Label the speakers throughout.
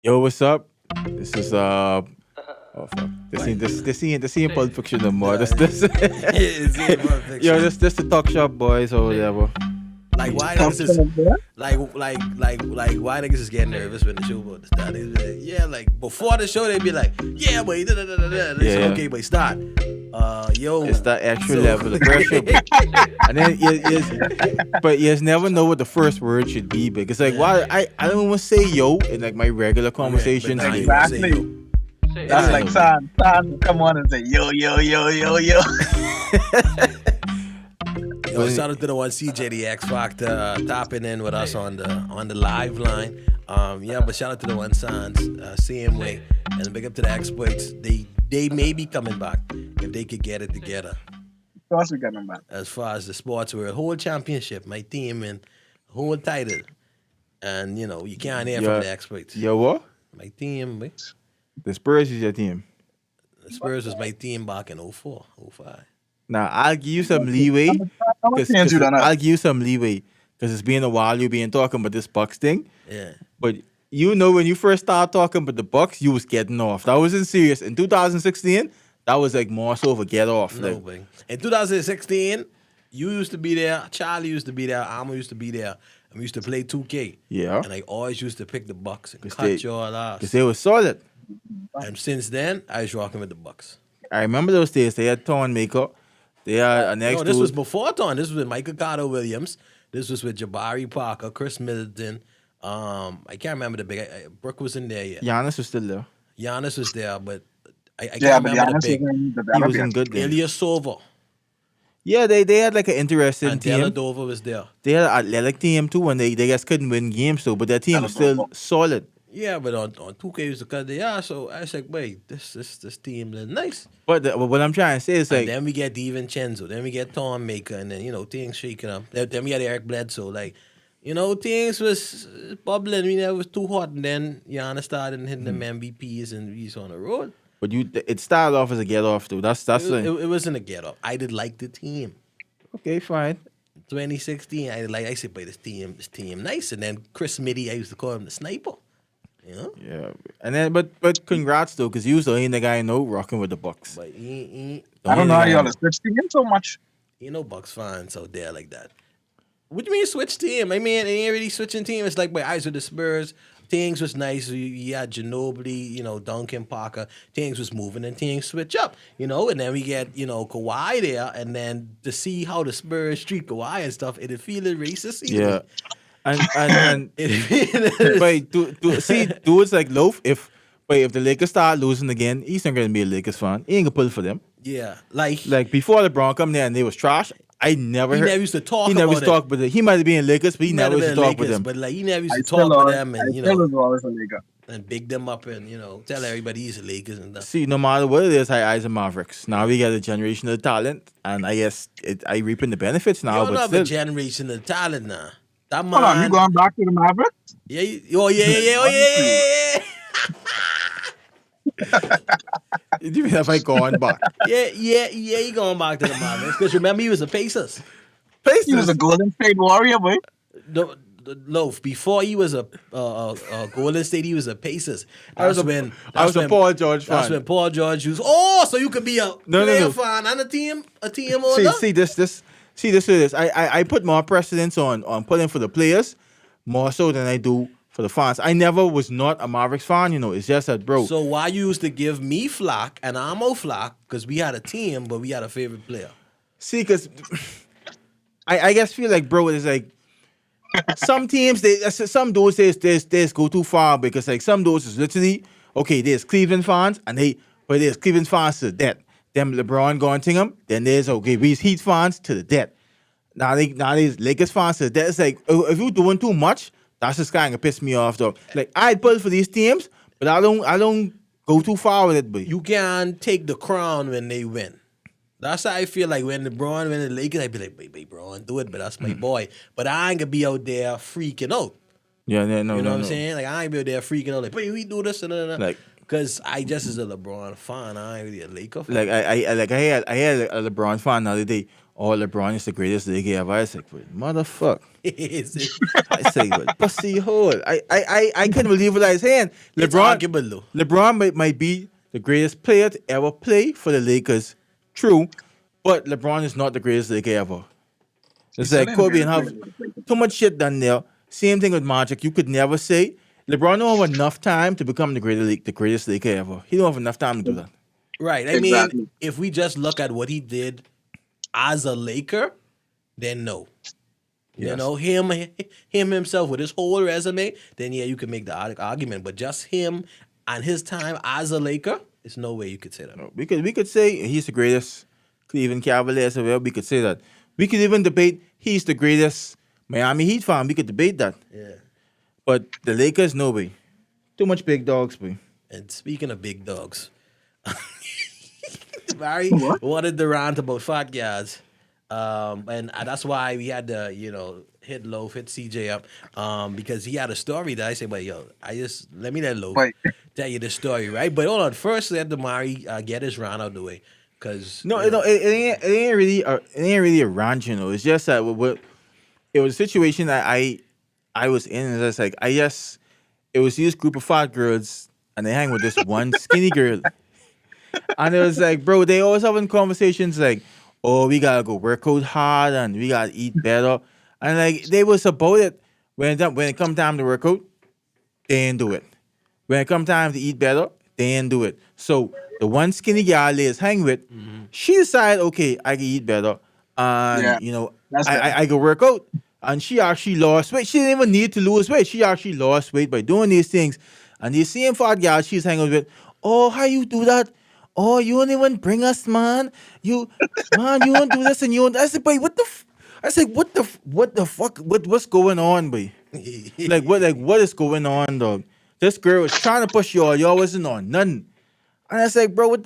Speaker 1: Yo, what's up? This is oh fuck. This ain't Pulp Fiction no more. This
Speaker 2: It's in Pulp
Speaker 1: yo,
Speaker 2: Fiction.
Speaker 1: this the Tuckshop boys or whatever.
Speaker 2: Like why
Speaker 3: Top
Speaker 2: niggas is
Speaker 3: shelf, yeah?
Speaker 2: like why niggas is getting nervous when the show about to start? They be like, yeah, like before the show they be like, yeah, but da da da da da. They say,
Speaker 1: Yeah.
Speaker 2: okay, but start. Yo,
Speaker 1: It's that extra
Speaker 2: so-
Speaker 1: level of pressure. And then but you just never know what the first word should be. Because like why I don't want to say yo in like my regular conversations.
Speaker 2: but now you
Speaker 1: Like,
Speaker 2: gonna say,
Speaker 3: Exactly.
Speaker 2: yo.
Speaker 3: That's
Speaker 1: Yeah.
Speaker 3: like San will come on and say, yo, yo, yo, yo, yo.
Speaker 2: Yo, shout out to the one CJ the X Factor tapping in with us on the live line. Yeah, but shout out to the one Sans, same way, and big up to the exploits. They may be coming back if they could get it together.
Speaker 3: Of course we got them back.
Speaker 2: As far as the sports world, whole championship, my team and whole title, and you can't hear
Speaker 1: Yeah.
Speaker 2: from the exploits.
Speaker 1: yo, what?
Speaker 2: My team, boy.
Speaker 1: The Spurs is your team.
Speaker 2: The Spurs was my team back in 04, 05.
Speaker 1: Now I'll give you some leeway.
Speaker 3: I'm going to change you on
Speaker 1: I'll
Speaker 3: that.
Speaker 1: give you some leeway because it's been a while you've been talking about this Bucks thing.
Speaker 2: Yeah.
Speaker 1: But you know when you first started talking about the Bucks, you was getting off. That wasn't serious. In 2016, that was like more so of a get off.
Speaker 2: No,
Speaker 1: Like,
Speaker 2: boy. In 2016, you used to be there, Charlie used to be there, Amo used to be there, and we used to play 2K.
Speaker 1: yeah,
Speaker 2: And I always used to pick the Bucks and
Speaker 1: 'Cause
Speaker 2: cut
Speaker 1: they-
Speaker 2: your ass.
Speaker 1: because they were solid.
Speaker 2: And since then, I was rocking with the Bucks.
Speaker 1: I remember those days. They had Torn Maker. They had an ex
Speaker 2: No, this was
Speaker 1: dude.
Speaker 2: before Ton. This was with Michael Carter Williams. This was with Jabari Parker, Chris Middleton. I can't remember the big. Brooke was in there yet.
Speaker 1: Giannis was still there.
Speaker 2: Giannis was there, but I
Speaker 3: Yeah,
Speaker 2: can't
Speaker 3: but the
Speaker 2: remember the
Speaker 3: honest
Speaker 2: big.
Speaker 3: is the
Speaker 1: He was in
Speaker 3: development.
Speaker 1: good then.
Speaker 2: Ilya Sova
Speaker 1: Yeah, they had like an interesting
Speaker 2: and
Speaker 1: team.
Speaker 2: Deladova was there.
Speaker 1: They had an athletic team too, and they just couldn't win games though. But their team was still solid.
Speaker 2: Yeah, but on 2K used to cut the ass. So I was like, wait, this team is nice.
Speaker 1: But what I'm trying to say is
Speaker 2: And
Speaker 1: like,
Speaker 2: then we get DiVincenzo. Then we get Tom Maker. And then, things shaking up. Then we got Eric Bledsoe. Like, things was bubbling. It was too hot. And then Giannis started hitting them MVPs and we was on the road.
Speaker 1: but it started off as a get off though. That's
Speaker 2: It wasn't a get up. I did like the team.
Speaker 1: okay, fine.
Speaker 2: 2016, I said, boy, this team nice. And then Chris Mitty, I used to call him the sniper.
Speaker 1: Yeah, and then but congrats though, because you was the only guy I know rocking with the Bucks.
Speaker 2: But he
Speaker 3: I don't know how y'all are switching in so much.
Speaker 2: ain't no Bucks fans out there like that. What do you mean switch team? I mean, it ain't really switching team. It's like, boy, I was with the Spurs. Things was nice. You had Ginobili, Duncan Parker. Things was moving and things switch up, And then we get, Kawhi there. And then to see how the Spurs treat Kawhi and stuff, it feeling racist.
Speaker 1: Yeah, and
Speaker 2: It
Speaker 1: but see, dudes like Loaf. If the Lakers start losing again, he's not gonna be a Lakers fan. He ain't gonna pull for them.
Speaker 2: yeah, like
Speaker 1: Like before LeBron come there and they was trash. I never
Speaker 2: he
Speaker 1: heard.
Speaker 2: never used to talk
Speaker 1: He never
Speaker 2: about
Speaker 1: used to talk with it. He might have been in Lakers, but he never used to talk with them.
Speaker 2: But like he never used
Speaker 3: I
Speaker 2: to
Speaker 3: still
Speaker 2: talk with
Speaker 3: are.
Speaker 2: them
Speaker 3: I
Speaker 2: and
Speaker 3: still was always a Laker.
Speaker 2: and big them up and tell everybody he's the Lakers and stuff.
Speaker 1: See, no matter what it is, I eyes the Mavericks. Now we got a generational talent, and I guess I reaping the benefits now.
Speaker 2: You don't
Speaker 1: But
Speaker 2: have a
Speaker 1: still,
Speaker 2: generation of talent now. That
Speaker 3: Hold on, you
Speaker 2: man,
Speaker 3: going back to the Mavericks?
Speaker 2: yeah, yeah.
Speaker 1: even if I go on back,
Speaker 2: Yeah, he going back to the Mavericks. Because remember, he was the Pacers.
Speaker 3: He was a Golden State Warrior, boy.
Speaker 2: The Loaf, before he was a Golden State, he was a Pacers.
Speaker 1: I was a Paul George
Speaker 2: That's
Speaker 1: fan.
Speaker 2: when Paul George was, so you could be a
Speaker 1: No.
Speaker 2: player fan and a team owner?
Speaker 1: See this. I put more precedence on putting for the players more so than I do for the fans. I never was not a Mavericks fan. It's just that, bro.
Speaker 2: So why you used to give me flack and Amo flack because we had a team, but we had a favorite player.
Speaker 1: See, because I guess feel like, bro, it's like some teams, some dudes they go too far because like some dudes is literally okay. There's Cleveland fans but there's Cleveland fans to the death. Them LeBron going to them. Then there's we's Heat fans to the death. Now there's Lakers fans to the death. It's like if you're doing too much, that's just kind of piss me off though. Like I pull for these teams, but I don't go too far with it. But
Speaker 2: You can't take the crown when they win. That's how I feel like when LeBron win the Lakers, I'd be like, baby, Bron, do it, but that's my boy. But I ain't gonna be out there freaking out.
Speaker 1: yeah, no,
Speaker 2: You know
Speaker 1: no,
Speaker 2: what I'm
Speaker 1: no.
Speaker 2: saying? Like I ain't be out there freaking out like, baby, we do this and that.
Speaker 1: Like-
Speaker 2: because I just as a LeBron fan, I ain't really a Laker fan.
Speaker 1: Like I had a LeBron fan the other day. "Oh, LeBron is the greatest league ever." I said, "But motherfucker."
Speaker 2: it's
Speaker 1: I say, "But pussy hole." I couldn't believe what I was saying.
Speaker 2: arguable though.
Speaker 1: LeBron might be the greatest player to ever play for the Lakers. True, but LeBron is not the greatest Laker ever.
Speaker 3: He
Speaker 1: It's
Speaker 3: still
Speaker 1: like
Speaker 3: ain't
Speaker 1: Kobe
Speaker 3: really
Speaker 1: and
Speaker 3: playing
Speaker 1: have
Speaker 3: with the Lakers.
Speaker 1: too much shit done there. Same thing with Magic. You could never say LeBron don't have enough time to become the greatest Laker ever. He don't have enough time to do that.
Speaker 2: Right. I mean,
Speaker 3: Exactly.
Speaker 2: if we just look at what he did as a Laker, then no. You
Speaker 1: Yes.
Speaker 2: know, him himself with his whole resume, then yeah, you could make the argument. But just him and his time as a Laker, there's no way you could say that.
Speaker 1: No, we could say he's the greatest Cleveland Cavaliers ever. We could say that. We could even debate he's the greatest Miami Heat fan. We could debate that.
Speaker 2: Yeah.
Speaker 1: But the Lakers, no way. Too much big dogs, boy.
Speaker 2: And speaking of big dogs, Barry
Speaker 3: What?
Speaker 2: wanted to rant about fat guys. And that's why we had to, hit Loaf, hit CJ up, because he had a story that I said, but yo, let me let Loaf
Speaker 3: Wait.
Speaker 2: tell you the story, right? But hold on, first let Damari get his rant out of the way, because
Speaker 1: No, it ain't really a rant, It's just that it was a situation that I was in, and it's like it was this group of fat girls, and they hang with this one skinny girl, and it was like, bro, they always having conversations like, oh, we gotta go work out hard and we gotta eat better, and like they was about it when it come time to work out, they ain't do it. When it come time to eat better, they ain't do it. So the one skinny girl they is hang with, she decided, okay, I can eat better, and
Speaker 3: Yeah, that's
Speaker 1: I can work out. And she actually lost weight. She didn't even need to lose weight. She actually lost weight by doing these things. And the same fat girl she's hanging with, oh, how you do that? Oh, you don't even bring us, man. You don't do this and you don't. I said, boy, what the? I said, what the fuck? What's going on, boy? What is going on, dog? This girl was trying to push y'all wasn't on nothing. And I was like, bro,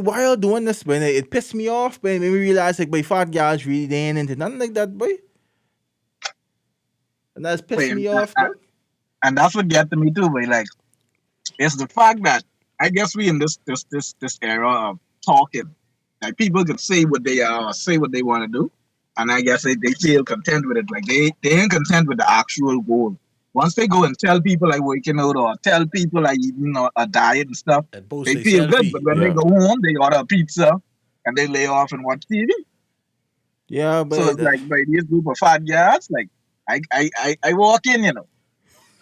Speaker 1: why y'all doing this, man? It pissed me off, man. It made me realize, like, boy, fat girls really they ain't into nothing like that, boy. And that's pissing me off, dog.
Speaker 3: and that's what get to me too. But like, it's the fact that I guess we in this era of talking. Like people can say what they are, or say what they want to do, and I guess they feel content with it. Like they ain't content with the actual goal. Once they go and tell people like working out or tell people like eating a diet and stuff,
Speaker 2: and post
Speaker 3: they
Speaker 2: a
Speaker 3: feel good.
Speaker 2: selfie.
Speaker 3: But when they
Speaker 1: Yeah.
Speaker 3: go home, they order a pizza and they lay off and watch TV.
Speaker 1: Yeah,
Speaker 3: So
Speaker 1: but
Speaker 3: it's like by this group of fat guys, like I walk in,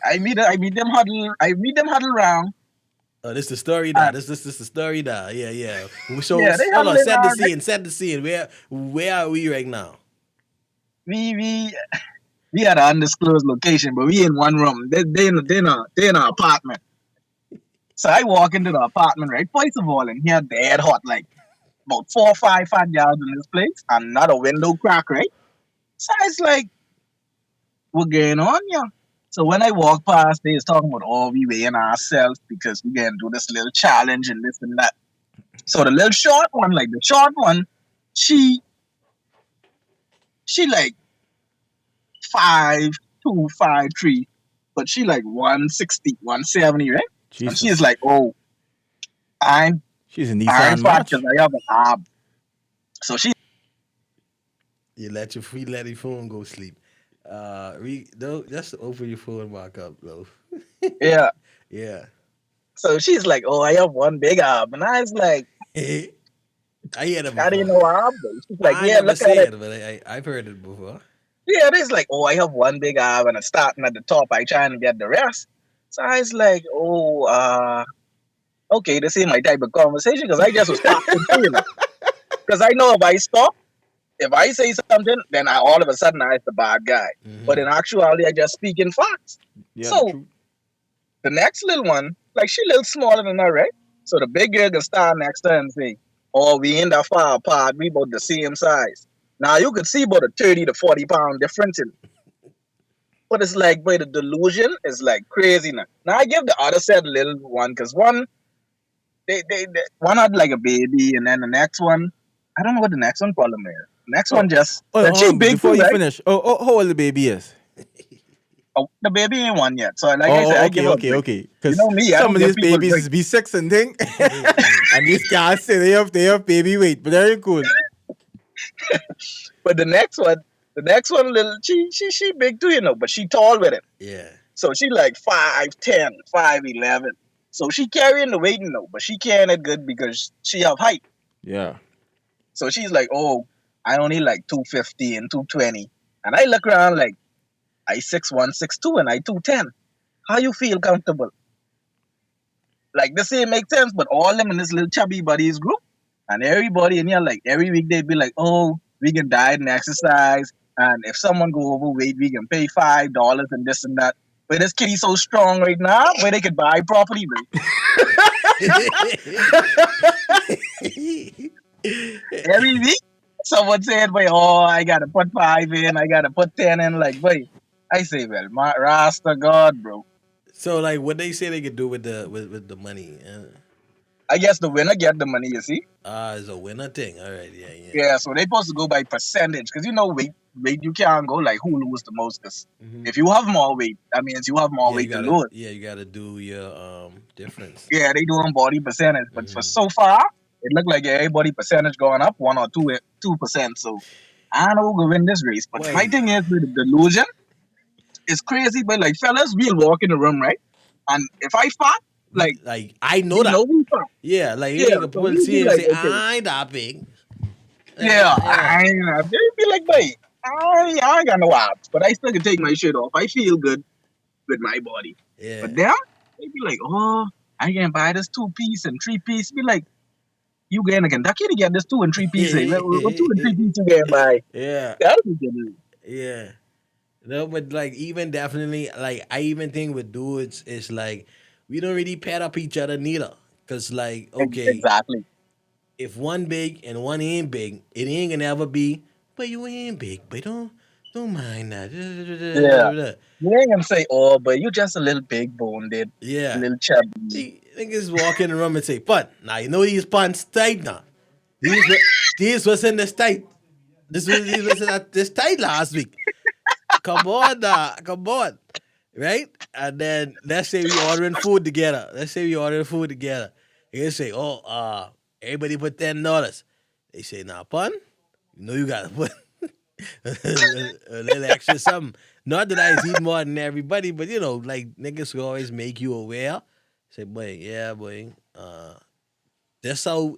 Speaker 3: I meet them huddle around.
Speaker 2: Oh, this the story now. This the story now. Yeah. So
Speaker 3: Yeah, they
Speaker 2: hold on,
Speaker 3: huddling
Speaker 2: set the
Speaker 3: around.
Speaker 2: scene. Set the scene. Where are we right now?
Speaker 3: We had an undisclosed location, but we in one room. They in an apartment. So I walk into the apartment, right? First of all, and here dead hot, like about 4 or 5 fat yards in this place, and not a window crack, right? So it's like, what going on here? So when I walk past, they was talking about, oh, we weighing ourselves because we gonna do this little challenge and this and that. So the little short one, like the short one, she like 5'2", 5'3", but she like 160, 170, right? And
Speaker 1: Jesus.
Speaker 3: she's like, oh, I'm
Speaker 1: She's a
Speaker 3: I'm
Speaker 1: Nissan
Speaker 3: fat
Speaker 1: March.
Speaker 3: because I have an arm. So she
Speaker 2: You let your phone go sleep. Just open your phone back up, though.
Speaker 3: yeah.
Speaker 2: Yeah.
Speaker 3: So she's like, oh, I have one big arm, and I was like,
Speaker 2: I hear that
Speaker 3: how do you
Speaker 2: before.
Speaker 3: know arm? She's like,
Speaker 2: I
Speaker 3: yeah,
Speaker 2: never
Speaker 3: look at
Speaker 2: say
Speaker 3: it.
Speaker 2: it, but I've heard it before.
Speaker 3: Yeah, it's like, oh, I have one big arm, and it's starting at the top. I trying to get the rest. So I was like, oh, okay, this ain't my type of conversation because I just was talking to. Because I know if I stop, if I say something, then all of a sudden I'm the bad guy. But in actuality, I just speak in facts.
Speaker 1: Yeah, the
Speaker 3: So
Speaker 1: truth.
Speaker 3: the next little one, like she a little smaller than her, right? So the big girl can stand next to her and say, oh, we ain't that far apart. We about the same size. Now you could see about a 30 to 40 pound difference in. But it's like, boy, the delusion is like crazy now. Now I give the other set a little one because one, they one had like a baby, and then the next one, I don't know what the next one problem is. Next one just, and she big
Speaker 1: Before
Speaker 3: too,
Speaker 1: you
Speaker 3: right?
Speaker 1: finish, how old the baby is?
Speaker 3: Oh, the baby ain't one yet. So like I said, I give her a break.
Speaker 1: Okay.
Speaker 3: You
Speaker 1: Because
Speaker 3: know me, I
Speaker 1: some
Speaker 3: don't
Speaker 1: of
Speaker 3: give
Speaker 1: these
Speaker 3: people
Speaker 1: babies
Speaker 3: break.
Speaker 1: is B6 and thing, and these guys say they have baby weight, but they're cool.
Speaker 3: But the next one, little, she big too, but she tall with it.
Speaker 2: Yeah.
Speaker 3: So she like 5'10", 5'11". So she carrying the weight, but she carrying it good because she have height.
Speaker 1: Yeah.
Speaker 3: So she's like, oh, I only like 250 and 220. And I look around like, I 6'1", 6'2", and I 210. How you feel comfortable? Like this ain't make sense, but all them in this little chubby buddies group, and everybody in here, like every week they'd be like, oh, we can diet and exercise, and if someone go overweight, we can pay $5 and this and that. But this kitty so strong right now, where they could buy property, bro. Every week, someone said, "Boy, oh, I gotta put 5 in, I gotta put 10 in." Like, boy, I say, well, my Rasta God, bro.
Speaker 2: So like, what they say they could do with the money?
Speaker 3: I guess the winner get the money. You see?
Speaker 2: Is a winner thing. All right. Yeah. Yeah.
Speaker 3: Yeah. So they supposed to go by percentage, because weight you can't go like who lose the most. 'Cause
Speaker 2: Hmm.
Speaker 3: if you have more weight, that means you have more
Speaker 2: Yeah. You
Speaker 3: weight to
Speaker 2: gotta.
Speaker 3: lose.
Speaker 2: Yeah. You gotta do your difference.
Speaker 3: Yeah, they doing body percentage, but for
Speaker 2: Hmm.
Speaker 3: so far, it looked like everybody percentage going up 1 or 2%. So I don't know who will win this race. But my
Speaker 2: Wait.
Speaker 3: thing is with the delusion. It's crazy, but like fellas, we'll walk in the room, right? And if I fought, like
Speaker 2: Like I know
Speaker 3: we
Speaker 2: that.
Speaker 3: know we fought.
Speaker 2: Yeah. Like you
Speaker 3: Yeah,
Speaker 2: ain't gonna
Speaker 3: so
Speaker 2: pull
Speaker 3: we'll
Speaker 2: see
Speaker 3: be
Speaker 2: and
Speaker 3: like,
Speaker 2: say
Speaker 3: okay,
Speaker 2: I ain't that big.
Speaker 3: yeah,
Speaker 2: Yeah.
Speaker 3: they'll be like, boy, I ain't got no abs, but I still can take my shit off. I feel good with my body.
Speaker 2: Yeah.
Speaker 3: But then they be like, oh, I can buy this 2-piece and 3-piece. Be like, you going to Kentucky to get this 2 and 3 piece? What 2 and 3 piece you can buy?
Speaker 2: Yeah.
Speaker 3: That'll be good.
Speaker 2: Yeah. No, but like even definitely like I even think with dudes it's like we don't really pair up each other neither. Cause like okay,
Speaker 3: Exactly.
Speaker 2: if one big and one ain't big, it ain't gonna ever be. But you ain't big, but don't mind that.
Speaker 3: Yeah. You ain't gonna say, oh, but you just a little big boned, a
Speaker 2: Yeah,
Speaker 3: little chubby.
Speaker 2: niggas walk in the room and say, "But now you know these pants tight now. These was in this tight. These was in this tight last week. Come on, come on." Right? And then let's say we ordering food together. They say, oh, everybody put $10. They say, nah, pun. You know you gotta put a little extra something. Not that I eat more than everybody, but you know, like niggas will always make you aware. Say, boy, yeah, boy. That's how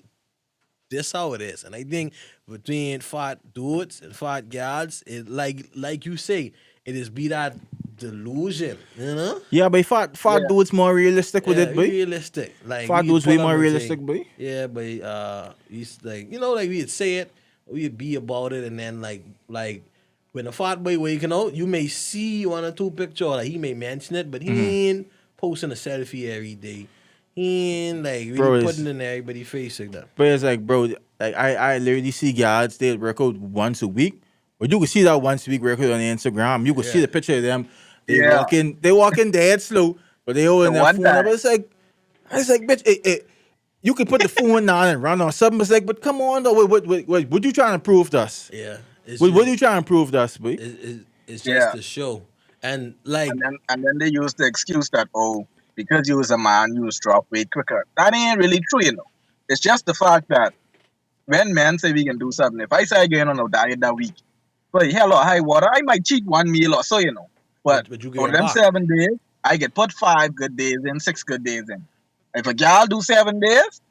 Speaker 2: it is. And I think between fat dudes and fat gals, it like you say, it is be that delusion, you know?
Speaker 1: Yeah, but fat
Speaker 3: Yeah.
Speaker 1: dudes more realistic with
Speaker 2: Yeah,
Speaker 1: it,
Speaker 2: be
Speaker 1: boy.
Speaker 2: realistic. Like
Speaker 1: Fat
Speaker 2: we could
Speaker 1: dudes way
Speaker 2: pull up
Speaker 1: more
Speaker 2: and
Speaker 1: realistic,
Speaker 2: say,
Speaker 1: boy.
Speaker 2: yeah, but he's like, like we'd say it, we'd be about it, and then like when a fat boy waking out, you may see one or two picture, like he may mention it, but he ain't posting a selfie every day. He ain't like really
Speaker 1: Bro,
Speaker 2: putting
Speaker 1: it's
Speaker 2: it in everybody's face like that.
Speaker 1: but it's like, bro, like I literally see guys they work out once a week. But you can see that once a week workout on Instagram. You can see
Speaker 2: Yeah.
Speaker 1: the picture of them.
Speaker 3: Yeah.
Speaker 1: They walking dead slow, but they
Speaker 3: The
Speaker 1: holding their
Speaker 3: one
Speaker 1: phone up.
Speaker 3: time.
Speaker 1: It's like, bitch, you can put the phone down and run on something. It's like, but come on though, what you trying to prove to us?
Speaker 2: Yeah,
Speaker 1: What you trying to prove to us, boy?
Speaker 2: it's just
Speaker 3: Yeah.
Speaker 2: a show, and like
Speaker 3: And then they use the excuse that, oh, because you was a man, you was drop weight quicker. That ain't really true. It's just the fact that when men say we can do something, if I say again on a diet that week, but hell or high water, I might cheat one meal or so. But
Speaker 2: but you
Speaker 3: for
Speaker 2: getting
Speaker 3: them
Speaker 2: back.
Speaker 3: 7 days, I get put 5 good days in, 6 good days in. If a gal do 7 days,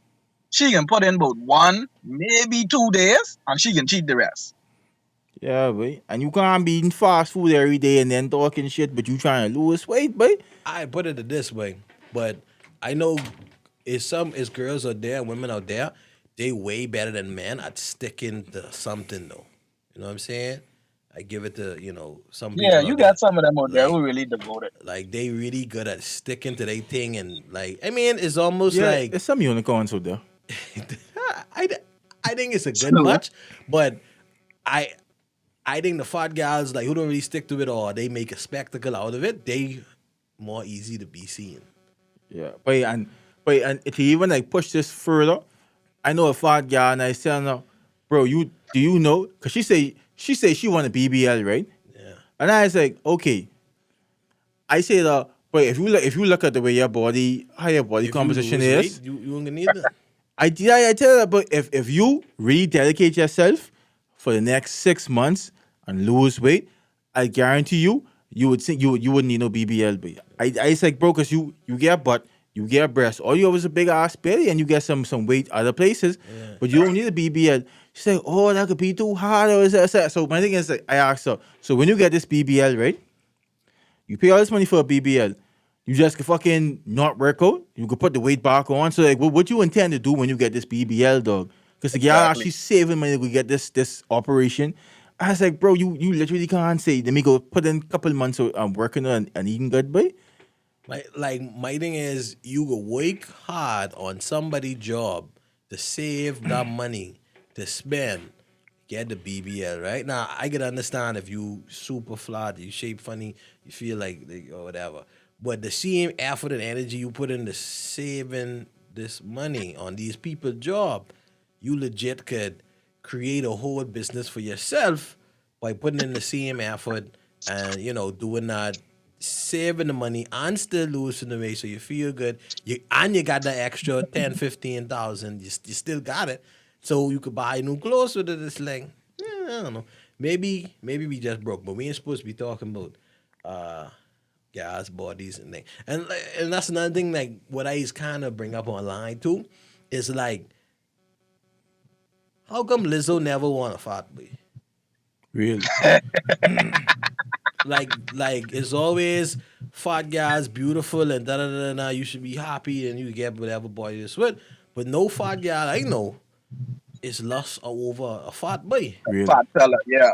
Speaker 3: she can put in about 1, maybe 2 days, and she can cheat the rest.
Speaker 1: Yeah, boy. And you can't be eating fast food every day and then talking shit, but you trying to lose weight, boy.
Speaker 2: I put it this way, but I know it's girls out there, women out there, they way better than men at sticking to something though. You know what I'm saying? I give it to some
Speaker 3: Yeah,
Speaker 2: people
Speaker 3: you
Speaker 2: out there.
Speaker 3: got some of them out there
Speaker 2: Like
Speaker 3: who really devoted.
Speaker 2: like they really good at sticking to their thing and like I mean it's almost
Speaker 1: Yeah,
Speaker 2: like
Speaker 1: there's some unicorns out there.
Speaker 2: I, I think it's a good
Speaker 3: True.
Speaker 2: much, but I I think the fat guys like who don't really stick to it or they make a spectacle out of it, they more easy to be seen.
Speaker 1: Yeah, but to even like push this further, I know a fat guy and I tell her, bro, do you know? Cause she say she want a BBL, right?
Speaker 2: Yeah.
Speaker 1: And I was like, okay. I say that, but if you look at the way your body, how your body
Speaker 2: If you
Speaker 1: composition
Speaker 2: lose weight,
Speaker 1: is,
Speaker 2: you ain't gonna need that.
Speaker 1: I tell her, but if you really dedicate yourself for the next 6 months and lose weight, I guarantee you, you would think you wouldn't need no BBL. But I it's like, bro, cause you get butt, you get breast, all you have is a big ass belly, and you get some weight other places, but you don't need a BBL. She's like, oh, that could be too hard, or is that? So my thing is, like, I asked her, so when you get this BBL, right? You pay all this money for a BBL. You just can fucking not work out. You can put the weight back on. So like, what you intend to do when you get this BBL, dog? Because the guy
Speaker 3: Exactly.
Speaker 1: actually saving money to get this operation. I was like, bro, you literally can't say, let me go put in a couple months of working on and eating good, boy.
Speaker 2: My thing is you go work hard on somebody's job to save that money to spend, get the BBL, right? Now I can understand if you super flat, you shape funny, you feel like or whatever. But the same effort and energy you put into saving this money on these people's job, you legit could create a whole business for yourself by putting in the same effort and doing that, saving the money and still losing the weight, so you feel good. You got the extra 10, 15,000. You still got it, so you could buy new clothes with it. It's like, I don't know. Maybe we just broke, but we ain't supposed to be talking about uh guys' bodies and things. And that's another thing. Like what I kind of bring up online too is like, how come Lizzo never won a fat boy?
Speaker 1: Really?
Speaker 2: Like it's always fat guys, beautiful and da da da da. You should be happy and you get whatever boy you with. But no fat guy I know is lust over a fat boy.
Speaker 1: Really?
Speaker 3: Fat fella, yeah.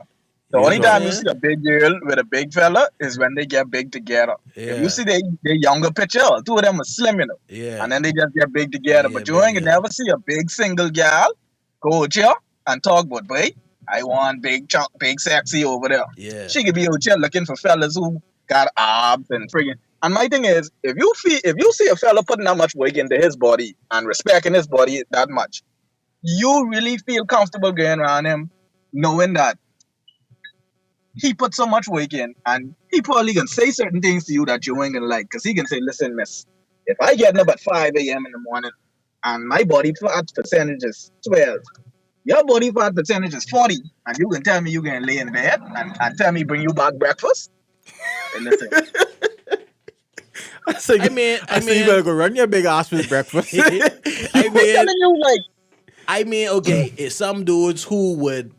Speaker 3: The
Speaker 2: You
Speaker 1: Yeah,
Speaker 3: only
Speaker 2: know what I'm
Speaker 1: dog.
Speaker 3: time you see
Speaker 2: saying?
Speaker 3: a big girl with a big fella is when they get big together. If you
Speaker 2: Yeah,
Speaker 3: see their younger picture, two of them are slim,
Speaker 2: yeah,
Speaker 3: and then they just get big
Speaker 2: they
Speaker 3: together. But
Speaker 2: get
Speaker 3: you
Speaker 2: big
Speaker 3: ain't
Speaker 2: together.
Speaker 3: never see a big single gal go out here and talk about, boy, I want big chunk, big sexy over there.
Speaker 2: Yeah,
Speaker 3: She could be out here looking for fellas who got abs and friggin'. And my thing is, if you see a fella putting that much work into his body and respecting his body that much, you really feel comfortable going around him, knowing that he put so much work in, and he probably can say certain things to you that you ain't gonna like, because he can say, "Listen, miss, if I get up at 5 a.m. in the morning and my body fat percentage is 12, your body fat percentage is 40, and you can tell me you can lay in bed and tell me bring you back breakfast, then listen,
Speaker 1: I said,
Speaker 2: I mean,
Speaker 1: I
Speaker 2: I
Speaker 1: said, you
Speaker 2: mean,
Speaker 1: better go run your big ass for the breakfast.
Speaker 2: I
Speaker 3: I'm
Speaker 2: mean,
Speaker 3: telling you, like,
Speaker 2: okay, it's some dudes who would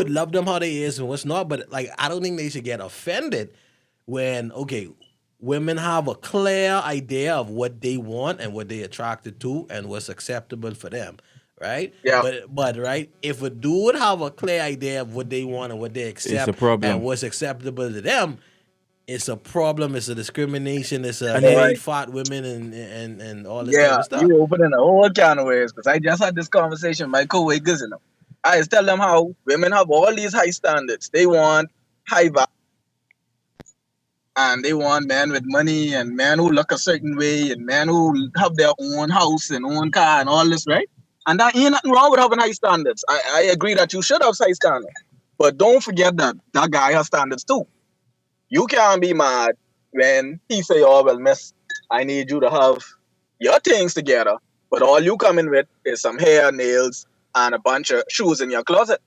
Speaker 2: love them how they is and what's not, but like I don't think they should get offended when women have a clear idea of what they want and what they attracted to and what's acceptable for them, right?
Speaker 3: yeah,
Speaker 2: But right, if a dude have a clear idea of what they want and what they
Speaker 1: It's a
Speaker 2: accept and
Speaker 1: problem.
Speaker 2: what's acceptable to them, it's a problem. It's a discrimination. It's a
Speaker 1: And then,
Speaker 2: hate
Speaker 3: boy,
Speaker 2: fought women and all this type
Speaker 3: yeah,
Speaker 2: of stuff.
Speaker 3: you opening a whole can of worms, because I just had this conversation with my co-workers, I just tell them how women have all these high standards. They want high value, and they want men with money and men who look a certain way and men who have their own house and own car and all this, right? And that ain't nothing wrong with having high standards. I agree that you should have high standards. But don't forget that that guy has standards too. You can't be mad when he say, oh, well, miss, I need you to have your things together, but all you coming with is some hair, nails, and a bunch of shoes in your closet.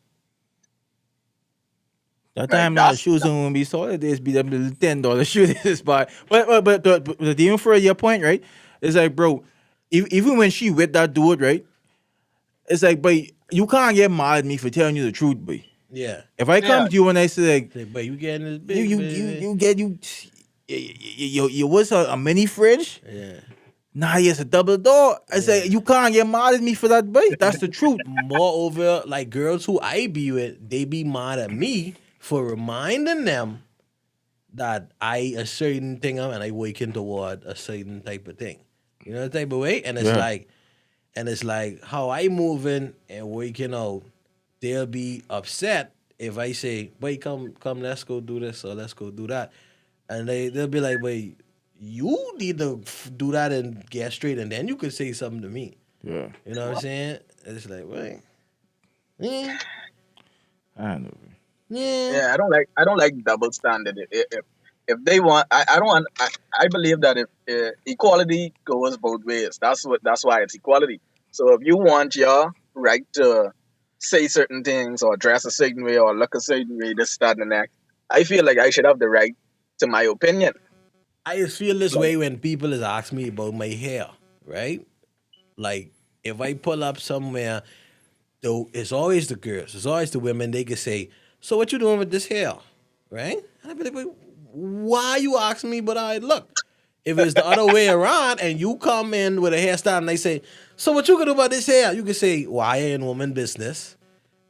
Speaker 1: that
Speaker 3: Like,
Speaker 1: time now the shoes don't be solid. There's be them little $10 shoes this buy. But even for your point, right? It's like, bro, even when she with that dude, right? It's like, but you can't get mad at me for telling you the truth, boy.
Speaker 2: Yeah.
Speaker 1: If I
Speaker 3: yeah,
Speaker 1: come to you and I say like,
Speaker 2: Say, but you getting this
Speaker 1: you
Speaker 2: big,
Speaker 1: you you
Speaker 2: baby.
Speaker 1: you get you was a mini fridge.
Speaker 2: Yeah.
Speaker 1: Nah, it's a double door. I say
Speaker 2: Yeah.
Speaker 1: you can't get mad at me for that, boy. That's the truth.
Speaker 2: Moreover, like girls who I be with, they be mad at me for reminding them that I a certain thing and I working toward a certain type of thing. You know the type of way?
Speaker 1: Yeah.
Speaker 2: And it's like how I moving and working out, they'll be upset if I say, wait, come, let's go do this or let's go do that. And they'll be like, wait, you need to do that and get straight and then you could say something to me.
Speaker 1: Yeah.
Speaker 2: You know what I'm saying? It's like, wait, yeah,
Speaker 1: I don't know.
Speaker 2: yeah,
Speaker 3: yeah. I don't like double standard. If they want, I don't want. I believe that if equality goes both ways, that's why it's equality. So if you want your right to say certain things or dress a certain way or look a certain way, this, that, and the next. I feel like I should have the right to my opinion.
Speaker 2: I just feel this
Speaker 3: Like,
Speaker 2: way when people is ask me about my hair, right? Like if I pull up somewhere, though, it's always the girls, it's always the women. They can say, "So what you doing with this hair?" Right? And I be like, "Wait, why you asking me?" But I look. If it's the other way around, and you come in with a hairstyle, and they say, "So what you gonna do about this hair?" You can say, "Why in woman business?"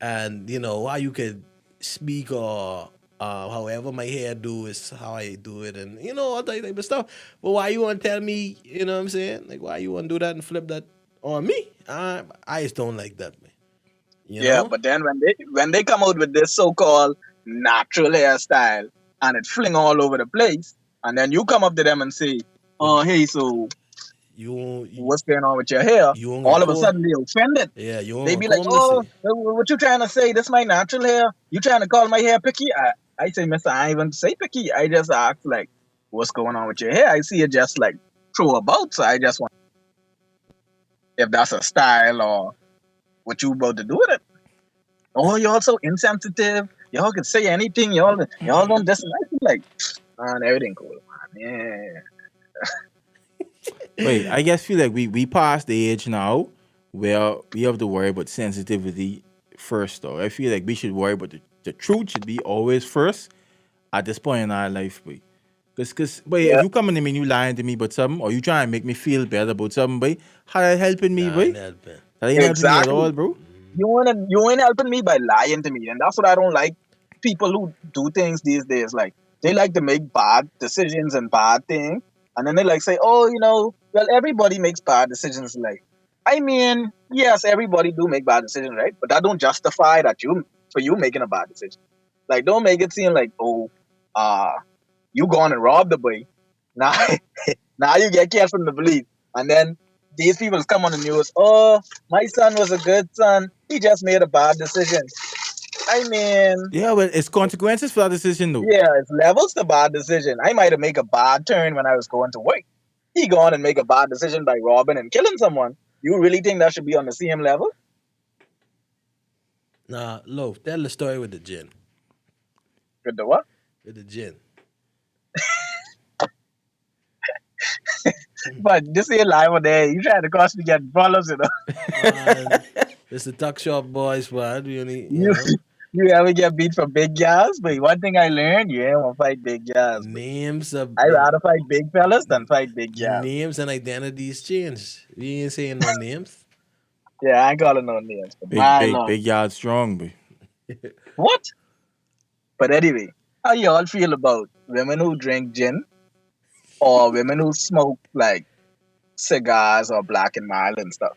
Speaker 2: And why you could speak or however my hair do is how I do it, and all that type of stuff. But why you want to tell me? You know what I'm saying? Like why you want to do that and flip that on me? I just don't like that, man. You
Speaker 3: yeah,
Speaker 2: know?
Speaker 3: but then when they come out with this so-called natural hairstyle and it fling all over the place, and then you come up to them and say,
Speaker 2: But
Speaker 3: "Oh, hey, so
Speaker 2: you won't
Speaker 3: what's going on with your hair?"
Speaker 2: you won't gonna
Speaker 3: All of a
Speaker 2: comb.
Speaker 3: sudden they offended.
Speaker 2: Yeah, you won't
Speaker 3: They
Speaker 2: gonna
Speaker 3: be like,
Speaker 2: comb this
Speaker 3: "Oh,
Speaker 2: thing.
Speaker 3: what you trying to say? This my natural hair? You trying to call my hair picky?" I say, "Mister, I ain't even say picky. I just ask like, what's going on with your hair? I see it just like throw about, so I just want if that's a style or what you about to do with it." Oh, y'all so insensitive. Y'all can say anything. Y'all don't dislike it. Like, man, everything cool, man. Yeah.
Speaker 1: Wait, I guess feel like we passed the age now where we have to worry about sensitivity first though. I feel like we should worry about the truth should be always first at this point in our life, boy. Boy, if
Speaker 3: Yeah,
Speaker 1: you coming to me and you lying to me about something or you trying to make me feel better about something, boy, how that helping me,
Speaker 2: Nah, I
Speaker 1: boy?
Speaker 2: never been.
Speaker 1: That ain't helping me at
Speaker 3: exactly.
Speaker 1: all, bro.
Speaker 3: You ain't helping me by lying to me, and that's what I don't like. People who do things these days, like they like to make bad decisions and bad things, and then they like say, "Oh, well, everybody makes bad decisions." Like, I mean, yes, everybody do make bad decisions, right? But that don't justify that you making a bad decision. Like, don't make it seem like, oh, uh, you gone and robbed the boy. Now, now you get killed from the police, and then these people come on the news. Oh, my son was a good son. He just made a bad decision. I mean,
Speaker 1: Yeah, but it's consequences for that decision though.
Speaker 3: yeah, it's levels to bad decision. I might have made a bad turn when I was going to work. He gone and make a bad decision by robbing and killing someone. You really think that should be on the same level?
Speaker 2: Nah, Loaf, tell the story with the gin.
Speaker 3: With the what?
Speaker 2: With the gin.
Speaker 3: But this ain't live or there. You trying to cause me get problems.
Speaker 2: Man, it's the Tuckshop boys, man. Really,
Speaker 3: You you ever get beat for big guys? But one thing I learned, you ain't want to fight big guys. But
Speaker 2: names of
Speaker 3: I rather fight big fellas than fight big guys.
Speaker 2: names and identities change. We ain't saying no names.
Speaker 3: Yeah, I ain't calling no names. But
Speaker 1: Big,
Speaker 3: my
Speaker 1: big,
Speaker 3: lord.
Speaker 1: big yard strong, boy.
Speaker 3: What? But anyway, how you all feel about women who drink gin or women who smoke like cigars or black and mild and stuff?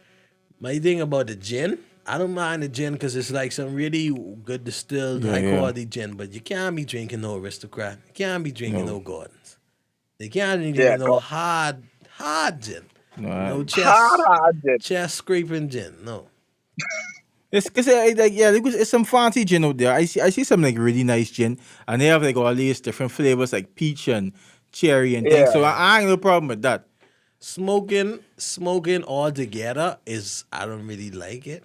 Speaker 2: My thing about the gin, I don't mind the gin because it's like some really good distilled,
Speaker 1: Yeah,
Speaker 2: high
Speaker 1: yeah.
Speaker 2: quality gin. But you can't be drinking no aristocrat. You can't be drinking
Speaker 1: No.
Speaker 2: no Gordons. You can't be
Speaker 3: Yeah,
Speaker 2: drinking no hard gin.
Speaker 1: No,
Speaker 2: No
Speaker 3: hard, hard gin.
Speaker 2: chest scraping gin. No.
Speaker 1: it's because like yeah, it's some fancy gin out there. I see some like really nice gin, and they have like all these different flavors like peach and cherry and things.
Speaker 3: Yeah,
Speaker 1: So
Speaker 2: Yeah.
Speaker 1: I ain't no problem with that.
Speaker 2: Smoking all together is I don't really like it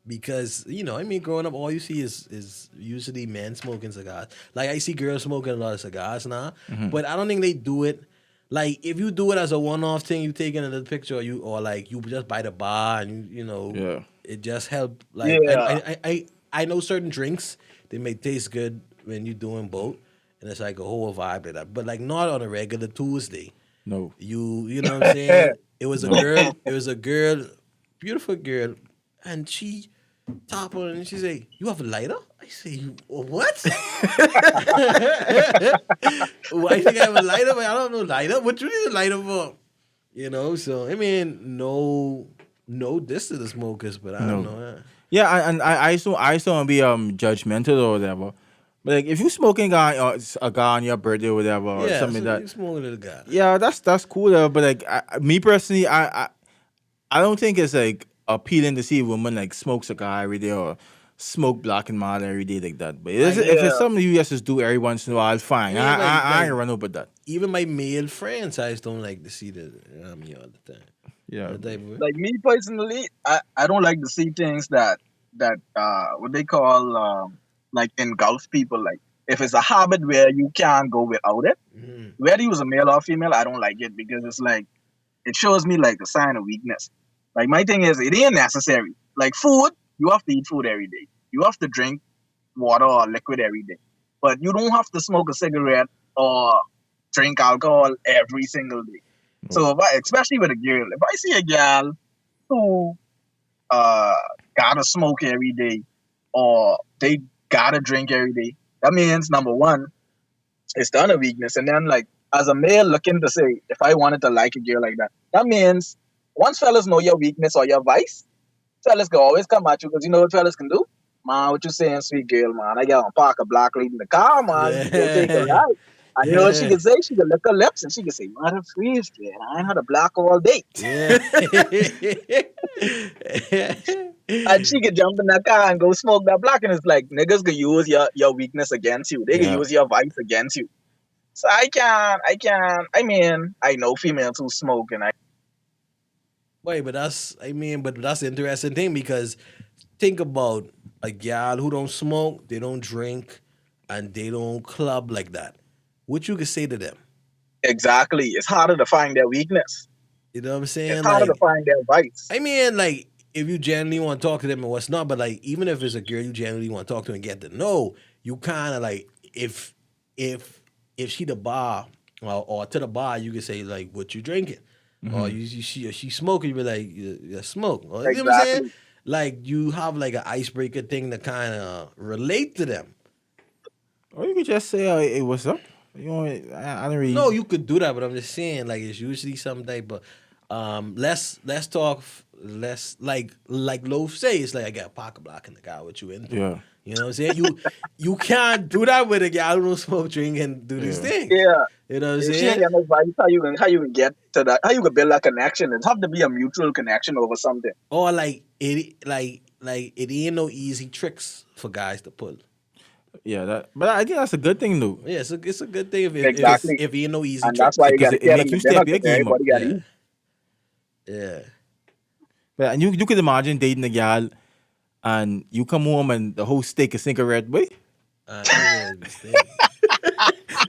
Speaker 2: because I mean growing up all you see is usually men smoking cigars. Like I see girls smoking a lot of cigars now, but I don't think they do it. Like if you do it as a one-off thing, you take another picture, or like you just buy the bar and
Speaker 1: Yeah.
Speaker 2: it just help. Like
Speaker 3: yeah.
Speaker 2: I know certain drinks they may taste good when you're doing both, and it's like a whole vibe of that. But like not on a regular Tuesday.
Speaker 1: No.
Speaker 2: You know what I'm saying?
Speaker 1: No.
Speaker 2: It was a girl, beautiful girl, and she top on and she say, "You have a lighter?" I say, "What?" Well, I think I have a lighter, but I don't know lighter. What you need a lighter for? So I mean, no diss to the smokers, but I don't
Speaker 1: No.
Speaker 2: know.
Speaker 1: Yeah, and I still want to be judgmental or whatever. But like if you smoking a guy on your birthday or whatever or
Speaker 2: Yeah,
Speaker 1: something
Speaker 2: so
Speaker 1: like
Speaker 2: you
Speaker 1: that,
Speaker 2: smoking to the guy.
Speaker 1: yeah, that's cool. But like me personally, I don't think it's like appealing to see a woman like smoke cigar every day or smoke black and mild every day like that. But
Speaker 2: Like
Speaker 1: if it's
Speaker 3: Yeah.
Speaker 1: something you just do every once in a while, fine.
Speaker 2: yeah,
Speaker 1: I ain't run over that.
Speaker 2: even my male friends, I just don't like to see me all the time.
Speaker 1: Yeah.
Speaker 2: That type of
Speaker 3: Like me personally, I don't like to see things that that what they call like engulf people. Like if it's a habit where you can't go without it,
Speaker 2: Mhm.
Speaker 3: whether you was a male or female, I don't like it because it's like it shows me like a sign of weakness. Like my thing is, it ain't necessary. Like food, you have to eat food every day. You have to drink water or liquid every day, but you don't have to smoke a cigarette or drink alcohol every single day. So if I, especially with a girl, if I see a girl who uh gotta smoke every day or they gotta drink every day, that means number one, it's done a weakness. And then like as a male looking to say, if I wanted to like a girl like that, that means once fellas know your weakness or your vice, fellas can always come at you because you know what fellas can do? Man, what you saying, sweet girl, man? I got to park a black lady in the car, man. Go take a
Speaker 2: Yeah.
Speaker 3: ride. And you know what she
Speaker 2: Yeah.
Speaker 3: can say? She can lick her lips and she can say, Mother freeze, kid. I ain't had a black all day.
Speaker 2: Yeah.
Speaker 3: And she could jump in that car and go smoke that black. And it's like, niggas can use your weakness against you. They can
Speaker 1: Yeah.
Speaker 3: use your vice against you. So I mean, I know females who smoke and I,
Speaker 2: Wait, but that's the interesting thing because think about a gal who don't smoke, they don't drink, and they don't club like that. What you could say to them?
Speaker 3: exactly, it's harder to find their weakness.
Speaker 2: You know what I'm
Speaker 3: It's
Speaker 2: saying?
Speaker 3: harder to
Speaker 2: Like,
Speaker 3: find their vice.
Speaker 2: like if you genuinely want to talk to them and what's not, but like even if it's a girl you genuinely want to talk to and get to know, you kind of like if if she the bar or to the bar, you can say like, "What you drinking?" Or she smoking, you be like, "You smoke." Or, you know what I'm saying?
Speaker 3: Exactly.
Speaker 2: Like you have like an icebreaker thing to kind of relate to them.
Speaker 1: Or you could just say, "Hey, what's up?" You know, I don't really.
Speaker 2: No, you could do that, but I'm just saying, like, it's usually some type of let's talk less like Loaf say, it's like I got a pocket block in the car, what you into.
Speaker 1: Yeah,
Speaker 2: You know what I'm saying? You can't do that with a guy who don't smoke, drink, and do these
Speaker 1: yeah.
Speaker 2: things.
Speaker 3: Yeah.
Speaker 2: You know what I'm
Speaker 3: If she ain't
Speaker 2: saying?
Speaker 3: got no vice, how you can get to that? How you can build that connection? It have to be a mutual connection over something.
Speaker 2: Or like it ain't no easy tricks for guys to pull.
Speaker 1: Yeah, that. But I think that's a good thing though,
Speaker 2: Yeah, it's a good thing if
Speaker 1: because
Speaker 3: Exactly.
Speaker 2: if ain't no easy
Speaker 3: And that's why
Speaker 2: tricks.
Speaker 3: you
Speaker 1: because
Speaker 3: gotta
Speaker 1: it
Speaker 3: share them
Speaker 1: make
Speaker 3: the
Speaker 1: you
Speaker 3: dinner
Speaker 1: step your
Speaker 3: because
Speaker 1: game up.
Speaker 3: everybody gotta
Speaker 2: Yeah,
Speaker 3: eat.
Speaker 2: yeah.
Speaker 1: But and you could imagine dating a gal, and you come home and the whole steak is cigarette, way.
Speaker 2: It would be stingy.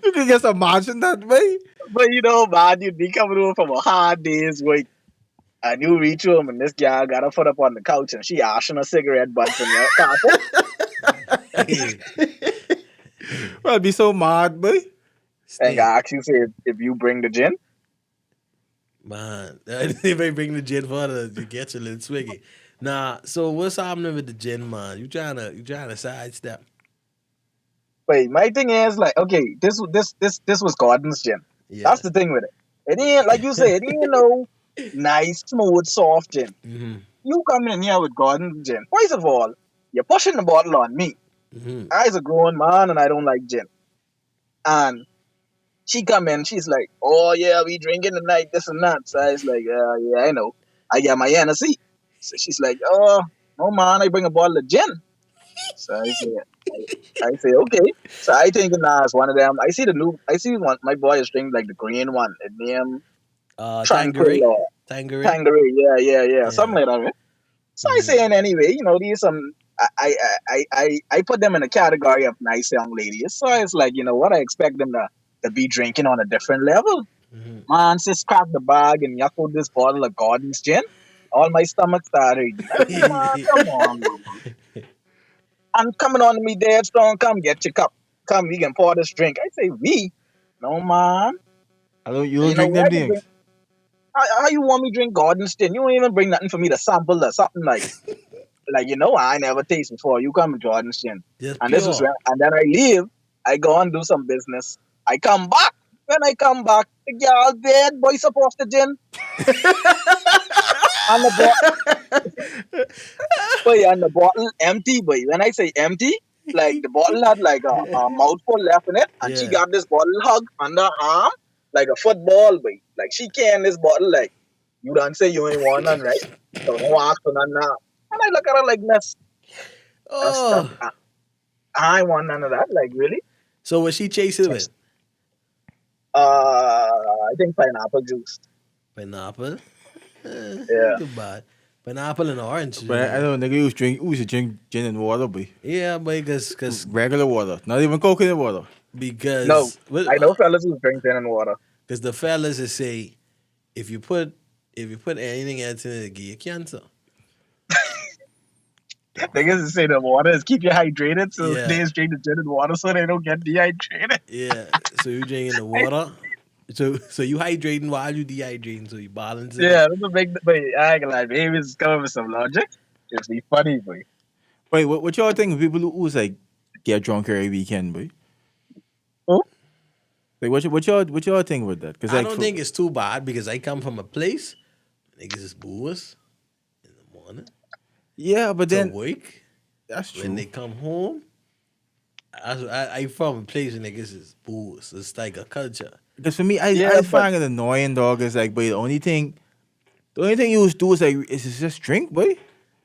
Speaker 1: You can just imagine that, way.
Speaker 3: But you know, man, you'd be coming home from a hard day's work and you reach home and this gal got her foot up on the couch and she ashing a cigarette butt from your carpet
Speaker 2: Hey,
Speaker 1: I'd be so mad, boy.
Speaker 3: and
Speaker 2: stink.
Speaker 3: ask you say if you bring the gin.
Speaker 2: Man, they may bring the gin for the to get you a little swiggy. Nah, so what's happening with the gin, man? You trying to sidestep?
Speaker 3: Wait, my thing is like, okay, this was Gordon's gin.
Speaker 2: Yeah.
Speaker 3: That's the thing with it. It ain't like you say, it ain't no nice, smooth, soft gin.
Speaker 2: Mm-hmm.
Speaker 3: You come in here with Gordon's gin. First of all, you're pushing the bottle on me.
Speaker 2: Mm-hmm.
Speaker 3: I's a grown man and I don't like gin. And she come in, she's like, "Oh yeah, we drinking tonight, this and that." So I was like, "Yeah, I know. I got my Hennessy." So she's like, "Oh, no man, I bring a bottle of gin." So I say, "Okay." So I think nah, it's one of them. I see one. My boy is drinking like the green one. It name Tranquil
Speaker 2: Tangeray.
Speaker 3: or
Speaker 2: Tangeray.
Speaker 3: Tangeray. Yeah, something
Speaker 2: Yeah.
Speaker 3: like that. Right? So I
Speaker 2: Mm-hmm.
Speaker 3: say, and anyway, you know, these some. I put them in a category of nice young ladies. So it's like, you know what, I expect them to be drinking on a different level.
Speaker 2: Mm-hmm.
Speaker 3: Man, sis cracked the bag and yuck out this bottle of Gordon's gin. All my stomach started hurting. I say, man, come on, man. And coming on to me dead strong, come get your cup. Come, we can pour this drink. I say, we? No, man.
Speaker 1: I don't. You don't
Speaker 3: You know
Speaker 1: drink
Speaker 3: where
Speaker 1: them
Speaker 3: I can
Speaker 1: things.
Speaker 3: drink? How you want me drink Gordon's gin? You don't even bring nothing for me to sample or something like you know, I never taste before. You come with Jordan's gin.
Speaker 2: Just
Speaker 3: And this was
Speaker 2: pure.
Speaker 3: when, and then I leave. I go and do some business. I come back. When I come back, the girl dead, boy, up off the gin. And and the bottle empty, boy. When I say empty, like the bottle had like a mouthful left in it, and she
Speaker 2: Yeah.
Speaker 3: got this bottle hug under her arm like a football, boy. Like she can this bottle like you don't say you ain't want none, right? So don't ask for none now. And I look at her like that's
Speaker 2: Oh.
Speaker 3: I ain't want none of that. Like really?
Speaker 2: So what she chasing with?
Speaker 3: I think pineapple juice.
Speaker 2: Pineapple.
Speaker 3: Yeah.
Speaker 2: Goodbye. Pineapple and orange.
Speaker 1: But I don't know, nigga, we used to drink gin and water, boy.
Speaker 2: Yeah, but because
Speaker 1: Regular water, not even coconut water.
Speaker 3: No,
Speaker 2: because
Speaker 3: I know fellas who drink gin and water.
Speaker 2: because the fellas that say if you put anything else in it, it give you cancer.
Speaker 3: They used to say the water is keep you hydrated, so they
Speaker 2: Yeah,
Speaker 3: just drink the gin and water so they don't get dehydrated.
Speaker 2: yeah. So you drinking the water. So you hydrating while you dehydrating, so you balancing it.
Speaker 3: Yeah, that's a big. But I ain't gonna lie, baby, it's coming with some logic. It's be funny, boy.
Speaker 1: Wait, what y'all think of people who's like get drunk every weekend, boy?
Speaker 3: Oh,
Speaker 1: Like what y'all think with that? Because
Speaker 2: I
Speaker 1: like
Speaker 2: don't
Speaker 1: for,
Speaker 2: think it's too bad because I come from a place niggas is booze in the morning
Speaker 1: yeah, but
Speaker 2: to
Speaker 1: then
Speaker 2: work.
Speaker 1: that's
Speaker 2: When
Speaker 1: true.
Speaker 2: they come home, I from a place where niggas is booze. It's like a culture.
Speaker 1: Because for me,
Speaker 3: yeah,
Speaker 1: I
Speaker 3: but
Speaker 1: find it annoying, dog. Is like, boy, the only thing you was do is like is just drink, boy.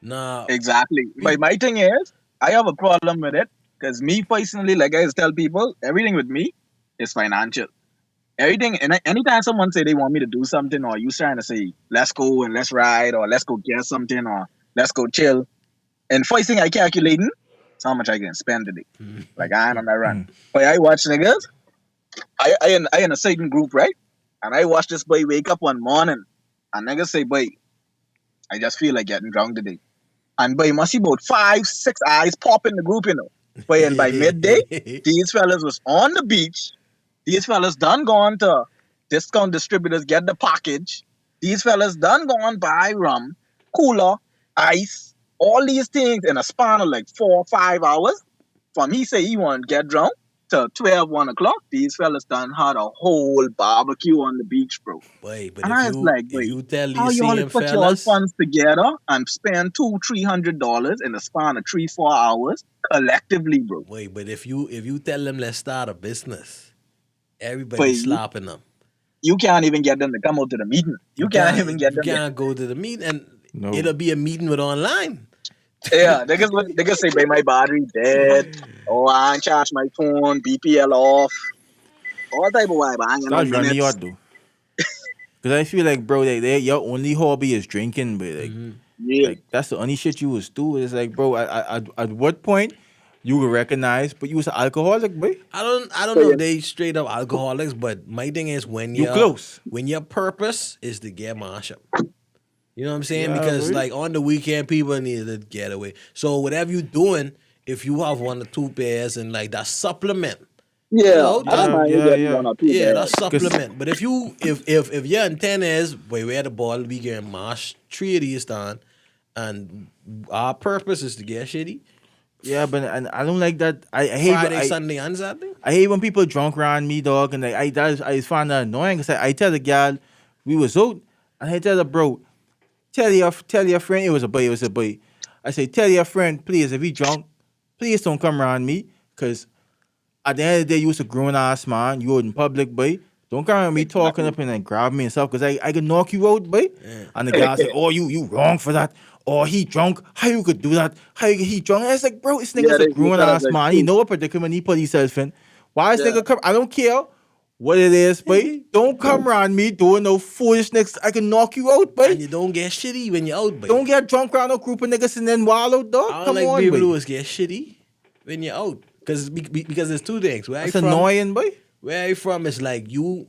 Speaker 2: Nah,
Speaker 3: exactly.
Speaker 2: we
Speaker 3: But my thing is, I have a problem with it because me personally, like I always tell people, everything with me is financial. Everything, and anytime someone say they want me to do something, or you trying to say let's go and let's ride, or let's go get something, or let's go chill, and first thing I calculating is how much I can spend today. Like I ain't on that run.
Speaker 1: Mhm.
Speaker 3: But I watch niggas. I in a certain group, right? And I watch this boy wake up one morning, and niggas say, "Boy, I just feel like getting drunk today." And boy, must see about 5, 6 eyes pop in the group, you know. But and by midday, these fellas was on the beach. These fellas done gone to discount distributors, get the package. These fellas done gone buy rum, cooler, ice, all these things in a span of like 4 or 5 hours. From he say he want to get drunk to 12, 1 o'clock. These fellas done had a whole barbecue on the beach, bro.
Speaker 2: boy. But
Speaker 3: And I was like,
Speaker 2: if
Speaker 3: wait,
Speaker 2: you tell
Speaker 3: how
Speaker 2: these
Speaker 3: y'all
Speaker 2: same
Speaker 3: put y'all
Speaker 2: fellas,
Speaker 3: funds together and spend $200-300 in a span of 3, 4 hours collectively, bro?
Speaker 2: wait, but if you tell them let's start a business,
Speaker 3: But
Speaker 2: everybody slapping them.
Speaker 3: you can't even get them to come out to the meeting. You can't even get
Speaker 2: You
Speaker 3: them to.
Speaker 2: can't go to the meet and
Speaker 1: No,
Speaker 2: it'll be a meeting with online.
Speaker 3: Yeah, they can say, "Babe, my battery dead." Oh, I ain't charge my phone. BPL off. All type of vibe. I ain't got no
Speaker 1: start running the
Speaker 3: minutes.
Speaker 1: yard though. Because I feel like, bro, your only hobby is drinking, but
Speaker 3: Yeah,
Speaker 1: like that's the only shit you was do. It's like, bro, at what point you will recognize, but you was an alcoholic, boy.
Speaker 2: I don't
Speaker 3: so
Speaker 2: know if
Speaker 3: yeah,
Speaker 2: they straight up alcoholics, but my thing is
Speaker 1: You close.
Speaker 2: when your purpose is to get mash up. You know what I'm saying?
Speaker 1: Yeah,
Speaker 2: Because
Speaker 1: boy.
Speaker 2: like on the weekend, people need to get away. So whatever you doing, if you have 1 or 2 pairs and like that supplement, you
Speaker 3: yeah.
Speaker 2: know,
Speaker 3: I don't
Speaker 2: that
Speaker 1: Yeah,
Speaker 3: mind you
Speaker 1: yeah,
Speaker 3: getting
Speaker 1: yeah.
Speaker 3: 1 or 2
Speaker 2: yeah, that's
Speaker 3: bad.
Speaker 1: Cause
Speaker 2: supplement. But if your intent is boy, we had the ball, we getting mash 3 of these done, and our purpose is to get shitty.
Speaker 1: yeah, but and I don't like that. I hate
Speaker 2: Friday, Sunday, and Saturday.
Speaker 1: I hate when people drunk around me, dog, and like I find that annoying. Cause I tell the gal we was out, and I tell her, bro, tell your friend it was a boy. I say, tell your friend, please, if he drunk, please don't come around me, cause at the end of the day, you was a grown ass man. You out in public, boy. Don't come around me talking
Speaker 3: Exactly.
Speaker 1: up and then grab me and stuff, cause I can knock you out, boy.
Speaker 2: Yeah.
Speaker 1: And the guy say, oh, you wrong for that. Or he drunk. How you could do that? He drunk? And it's like, bro, this
Speaker 3: Yeah,
Speaker 1: nigga's a
Speaker 3: they use
Speaker 1: grown
Speaker 3: that as
Speaker 1: ass
Speaker 3: an
Speaker 1: man. He
Speaker 3: excuse.
Speaker 1: know what predicament he put himself in. Why is
Speaker 3: Yeah,
Speaker 1: nigga come? I don't care what it is, boy. Don't come around me doing no foolishness. I can knock you out, boy.
Speaker 2: And you don't get shitty when you're out, boy.
Speaker 1: Don't get drunk around no group of niggas and then wild out, dog.
Speaker 2: I don't
Speaker 1: Come
Speaker 2: like
Speaker 1: on,
Speaker 2: people
Speaker 1: boy.
Speaker 2: who get shitty when you're out. Because there's 2 things.
Speaker 1: That's annoying, boy.
Speaker 2: Where I from is like you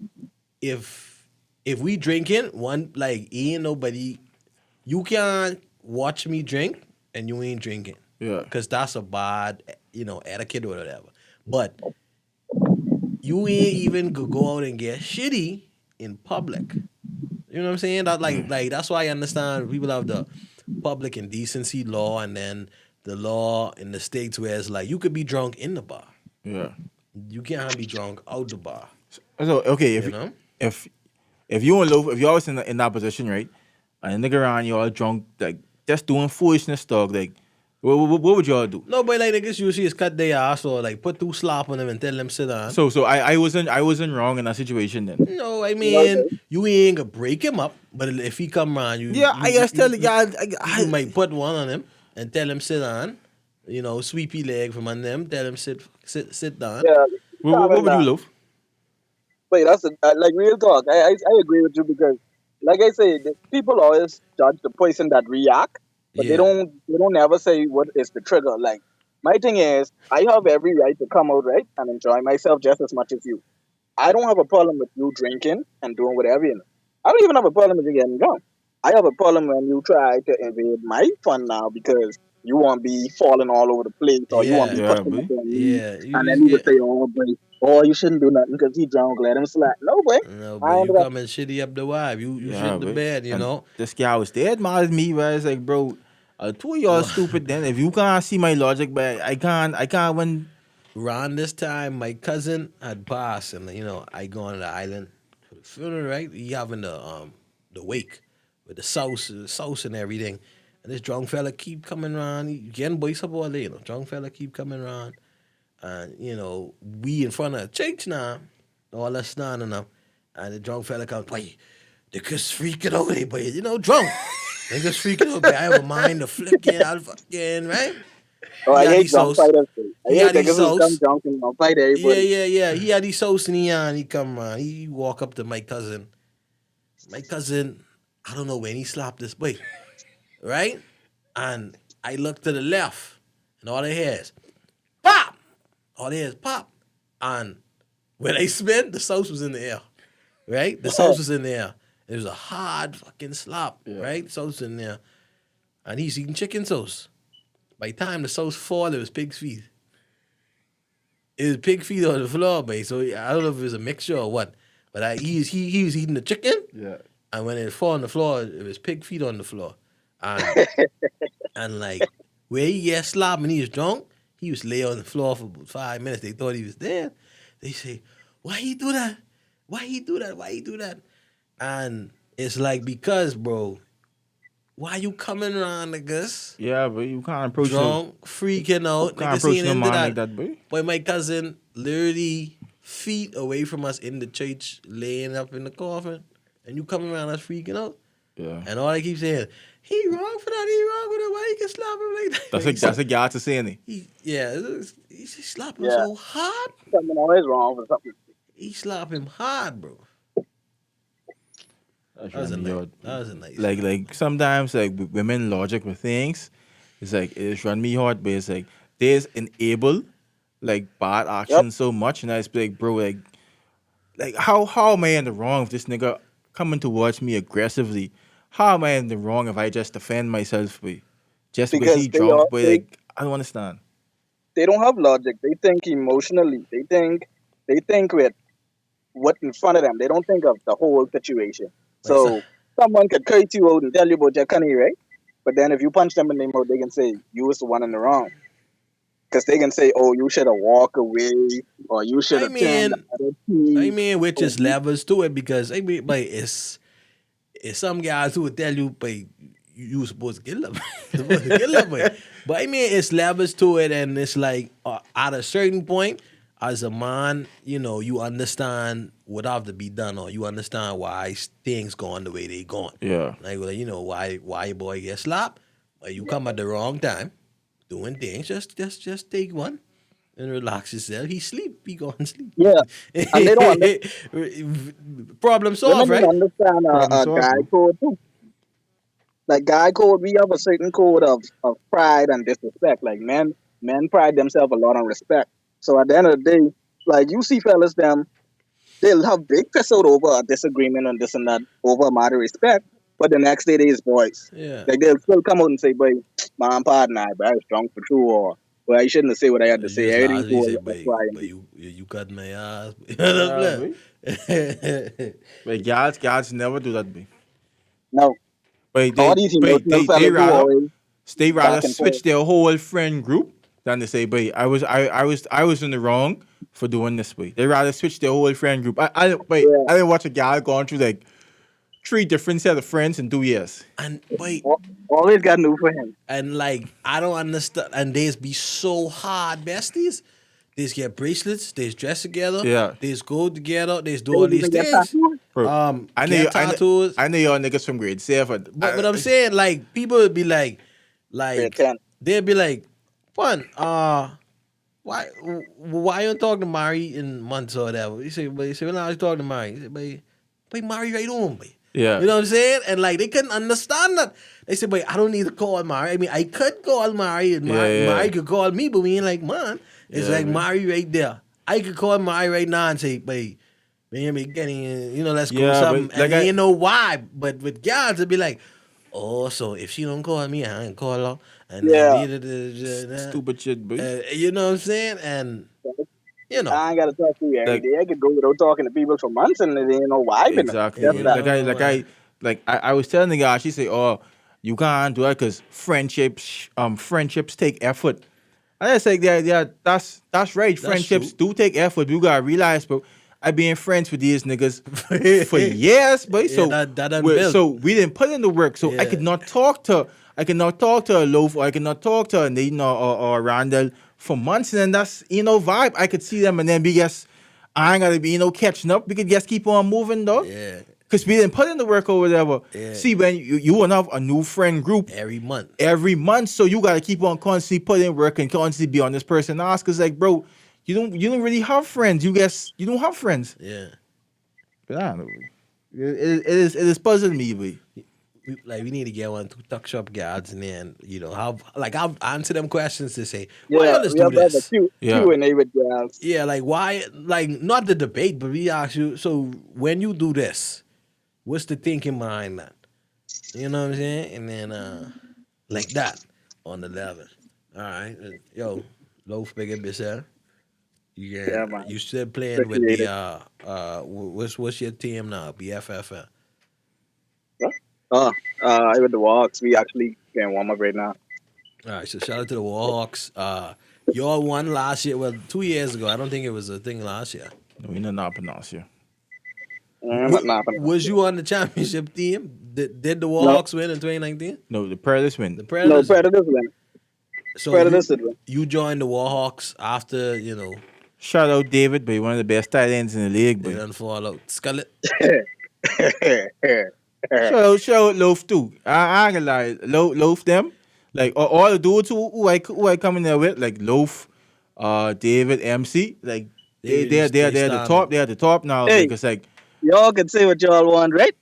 Speaker 2: if we drinking, one like ain't nobody you can't watch me drink and you ain't drinking.
Speaker 1: Yeah.
Speaker 2: Cause that's a bad, etiquette or whatever. But you ain't even could go out and get shitty in public. You know what I'm saying? That
Speaker 1: Yeah.
Speaker 2: like that's why I understand people have the public indecency law and then the law in the states where it's like you could be drunk in the bar.
Speaker 1: Yeah.
Speaker 2: You can't be drunk out the bar.
Speaker 1: So okay,
Speaker 2: You know?
Speaker 1: if if you in low, if you always in that position, right? And a nigga around you all drunk, like just doing foolishness, dog. Like, what would y'all do?
Speaker 2: No, but like niggas usually is cut their ass or like put 2 slap on them and tell them sit down.
Speaker 1: So I wasn't wrong in that situation then.
Speaker 2: No, I
Speaker 3: you know what
Speaker 2: mean you ain't gonna break him up, but if he come around,
Speaker 1: Yeah, I guess tell the guy.
Speaker 2: you might put one on him and tell him sit down. Sweepy leg from under him. Tell him sit down.
Speaker 3: yeah.
Speaker 1: What would you love?
Speaker 3: Wait, that's like real talk. I agree with you because like I say, people always judge the person that react, but they
Speaker 2: Yeah,
Speaker 3: don't ever say what is the trigger. Like my thing is, I have every right to come out right and enjoy myself just as much as you. I don't have a problem with you drinking and doing whatever you know. I don't even have a problem with you getting drunk. I have a problem when you try to invade my fun now because you want to be falling all over the place or you want to
Speaker 2: yeah,
Speaker 3: be
Speaker 1: Yeah,
Speaker 3: pushing up
Speaker 1: boy.
Speaker 3: on me.
Speaker 2: yeah. You
Speaker 3: And then
Speaker 2: just
Speaker 3: you would
Speaker 2: get
Speaker 3: say, oh, boy, oh, you shouldn't do nothing because he drunk. Let him slap. No, boy.
Speaker 2: no, but
Speaker 3: I
Speaker 2: you
Speaker 3: ended up,
Speaker 2: come and shitty up the vibe. You
Speaker 1: Yeah,
Speaker 2: shit the
Speaker 1: boy.
Speaker 2: bed. You
Speaker 1: And
Speaker 2: know.
Speaker 1: this guy was dead mad at me, where it's like, bro, two of y'all
Speaker 2: Well,
Speaker 1: stupid then. If you can't see my logic, but I can't win.
Speaker 2: around this time, my cousin had passed, and I go on the island for the funeral. Right, he having the wake with the sauce and everything. And this drunk fella keep coming around. He getting boys up all day. Drunk fella keep coming around. And we in front of the church now, all us standing up, and the drunk fella comes, boy, they just freaking out, they boy, drunk. They just freaking out, boy. I have a mind to flicking out fucking, right?
Speaker 3: oh,
Speaker 2: He
Speaker 3: I
Speaker 2: had
Speaker 3: hate
Speaker 2: these
Speaker 3: drunk
Speaker 2: sauce.
Speaker 3: fighters. Boy.
Speaker 2: He
Speaker 3: I hate
Speaker 2: had
Speaker 3: niggas
Speaker 2: these
Speaker 3: who come
Speaker 2: sauce.
Speaker 3: drunk and fight
Speaker 2: Yeah,
Speaker 3: everybody.
Speaker 2: yeah, yeah. He had these sauce in the hand. He come around. He walk up to my cousin. My cousin, I don't know when he slapped this boy, right? And I look to the left, and all they hear is pop. All they hear is pop. And when I spin, the sauce was in the air, right? The sauce was in the air. It was a hard fucking slap,
Speaker 1: Yeah.
Speaker 2: right? Sauce in there. And he's eating chicken sauce. By the time the sauce fall, it was pig's feet. It was pig feet on the floor, mate. So I don't know if it was a mixture or what. But he was eating the chicken,
Speaker 1: Yeah.
Speaker 2: and when it fall on the floor, it was pig feet on the floor. And like where he get slapped and he was drunk, he was lay on the floor for about 5 minutes. They thought he was dead. They say, why he do that? Why he do that? Why he do that? And it's like, because, bro, why you coming around, niggas?
Speaker 1: Yeah, but you can't approach no
Speaker 2: Drunk, freaking out.
Speaker 1: can't
Speaker 2: Niggas
Speaker 1: approach
Speaker 2: seeing
Speaker 1: no
Speaker 2: into
Speaker 1: man like
Speaker 2: that.
Speaker 1: that, boy.
Speaker 2: Boy, my cousin literally feet away from us in the church, laying up in the coffin. And you coming around us freaking out.
Speaker 1: Yeah.
Speaker 2: And all I keep saying, he wrong for that, he wrong for that. Why he can slap him like that?
Speaker 1: That's a guy to say any.
Speaker 2: He slap him
Speaker 3: Yeah,
Speaker 2: so hard.
Speaker 3: something always wrong with something.
Speaker 2: He slap him hard, bro.
Speaker 1: That's
Speaker 2: That was a
Speaker 1: run me
Speaker 2: nice.
Speaker 1: out.
Speaker 2: That was a nice
Speaker 1: Like
Speaker 2: slap.
Speaker 1: like sometimes like women logic with things, it's like it's run me hard, but it's like there's enable like bad
Speaker 3: Yep.
Speaker 1: action so much, and I just be like, bro, like how am I in the wrong if this nigga coming towards me aggressively? How am I in the wrong if I just defend myself, boy? Just because
Speaker 3: Because
Speaker 1: he drunk, but like I don't understand.
Speaker 3: they don't have logic. They think emotionally. They think with what in front of them. They don't think of the whole situation.
Speaker 2: Like so,
Speaker 3: So someone could curse you out and tell you about your cunny, right? But then if you punch them in the mouth, they can say you was the one in the wrong. Because they can say, oh, you should have walked away or you should
Speaker 2: I
Speaker 3: have turned the
Speaker 2: mean,
Speaker 3: other cheek.
Speaker 2: which
Speaker 3: Or
Speaker 2: is levels to it, because but it's some guys who would tell you, but you supposed to kill them. You supposed to kill them, but I mean, it's levels to it, and it's like at a certain point, as a man, you understand what have to be done, or you understand why things going the way they going.
Speaker 1: Yeah.
Speaker 2: Like, well, why your boy get slapped, but you come at the wrong time, doing things. Just take one and relax yourself. He sleep. He go and sleep.
Speaker 3: yeah. And they don't
Speaker 2: Problem
Speaker 3: women
Speaker 2: solved,
Speaker 3: don't
Speaker 2: right?
Speaker 3: understand
Speaker 1: Problem
Speaker 3: a
Speaker 1: solved,
Speaker 3: guy
Speaker 1: bro.
Speaker 3: code too. Like guy code, we have a certain code of pride and disrespect. Like men pride themselves a lot on respect. So at the end of the day, like you see fellas them, they'll have big piss out over a disagreement on this and that over a matter of respect. But the next day they is boys.
Speaker 2: Yeah.
Speaker 3: Like they'll still come out and say, boy, man, pardon I, but I was drunk for true or well, I shouldn't have said what I had to say.
Speaker 2: Just
Speaker 3: Everything
Speaker 2: last week
Speaker 3: cool,
Speaker 2: say,
Speaker 3: X, Y, and
Speaker 2: but
Speaker 3: Z.
Speaker 2: you cut my ass.
Speaker 1: Yeah, boy. But guys never do that, boy.
Speaker 3: Now,
Speaker 1: But
Speaker 3: all these emotional
Speaker 1: they
Speaker 3: fellas do
Speaker 1: rather
Speaker 3: always
Speaker 1: rather
Speaker 3: back and forth.
Speaker 1: switch their whole friend group than to say, "But I was in the wrong for doing this way." They rather switch their whole friend group.
Speaker 3: Yeah,
Speaker 1: I didn't watch a guy going through like three different set of friends in 2 years.
Speaker 2: And wait,
Speaker 3: always got new for him.
Speaker 2: and like I don't understand. And they's be so hard, besties. They's get bracelets. They's dress together.
Speaker 1: Yeah,
Speaker 2: They's go together. They's do
Speaker 3: They
Speaker 2: all these
Speaker 3: even get
Speaker 2: things.
Speaker 3: tattoos.
Speaker 1: bro.
Speaker 2: Get tattoos.
Speaker 1: I know y'all niggas from grade 7.
Speaker 2: But I'm saying, like, people would be
Speaker 3: Grade
Speaker 2: like
Speaker 3: 10.
Speaker 2: they'd be like, one, why you don't talk to Mari in months or whatever? He say, when I was talking to Mari, he said, but Mari right on, boy.
Speaker 1: Yeah.
Speaker 2: You know what I'm saying? And like they couldn't understand that. They said, "But I don't need to call Mari. I mean, I could call Mari, and Mari could call me, but we ain't like, man, it's
Speaker 1: Yeah,
Speaker 2: like
Speaker 1: man.
Speaker 2: Mari right there. I could call Mari right now and say, "Babe, man, getting, let's go
Speaker 1: Yeah,
Speaker 2: something."
Speaker 1: but like
Speaker 2: And you know why? But with girls, it'd be like, "Oh, so if she don't call me, I ain't call her." And
Speaker 3: Yeah.
Speaker 1: stupid shit, boy.
Speaker 2: you know what I'm saying? And you know,
Speaker 3: I ain't gotta talk to you every
Speaker 1: Like
Speaker 3: day. I could go without talking to people for months and they ain't no vibing.
Speaker 1: exactly,
Speaker 3: Just
Speaker 1: boy.
Speaker 3: that.
Speaker 1: I was telling the guy. She said, "Oh, you can't do that because friendships take effort." And I said, "Yeah, that's right.
Speaker 2: That's
Speaker 1: Friendships
Speaker 2: true.
Speaker 1: do take effort. You gotta realize, bro. I been friends with these niggas for years, but
Speaker 2: Yeah, that unbuilt.
Speaker 1: we didn't put in the work. So
Speaker 2: Yeah.
Speaker 1: I could not talk to a loaf, or I could not talk to a Nathan or Randall for months, and then that's vibe. I could see them, and then we just I ain't gotta be catching up. We could just keep on moving though.
Speaker 2: Yeah.
Speaker 1: Cause we didn't put in the work or whatever.
Speaker 2: Yeah.
Speaker 1: See, when you want to have a new friend group
Speaker 2: Every month.
Speaker 1: so you gotta keep on constantly putting in work and constantly be on this person ask. Cause like, bro, you don't really have friends. You don't have friends.
Speaker 2: Yeah.
Speaker 1: But I don't know. It is puzzling me, but
Speaker 2: We need to get one to Tuckshop guards and then I'll answer them questions to say why
Speaker 3: Yeah,
Speaker 2: y'all let's
Speaker 3: we
Speaker 2: do
Speaker 3: have to have a
Speaker 2: this.
Speaker 1: Yeah.
Speaker 3: Q&A with girls.
Speaker 2: Yeah, like why, like not the debate, but we ask you. So when you do this, what's the thinking behind that? You know what I'm saying? And then like that on the level. All right, yo, loaf bigger bitch.
Speaker 3: Yeah, man.
Speaker 2: You still playing with
Speaker 3: Appreciate
Speaker 2: the
Speaker 3: it.
Speaker 2: what's your team now? BFF.
Speaker 3: Huh? Oh, with the walks, we actually can warm up right now.
Speaker 2: All right, so shout out to the Warhawks. Y'all won last year. Well, 2 years ago. I don't think it was a thing last year.
Speaker 1: no, we not pronounce you.
Speaker 3: But nah,
Speaker 2: Was you on the championship team? Did the
Speaker 3: no,
Speaker 2: Warhawks win in 2019?
Speaker 1: No, the Predators
Speaker 2: The
Speaker 1: win.
Speaker 3: no,
Speaker 2: Predators.
Speaker 3: Predators win.
Speaker 2: So
Speaker 3: Predators did win.
Speaker 2: you joined the Warhawks after
Speaker 1: Shout out David, but he one of the best tight ends in the league,
Speaker 2: they
Speaker 1: but
Speaker 2: done fall out. Scarlet.
Speaker 1: shout out Loaf too. I ain't gonna lie, Loaf them. Like all the dudes who I come in there with, like Loaf, David, MC, like they're the
Speaker 2: stand
Speaker 1: top.
Speaker 2: out.
Speaker 1: They're at the top now
Speaker 3: Hey,
Speaker 1: because like
Speaker 3: y'all can say what y'all want, right?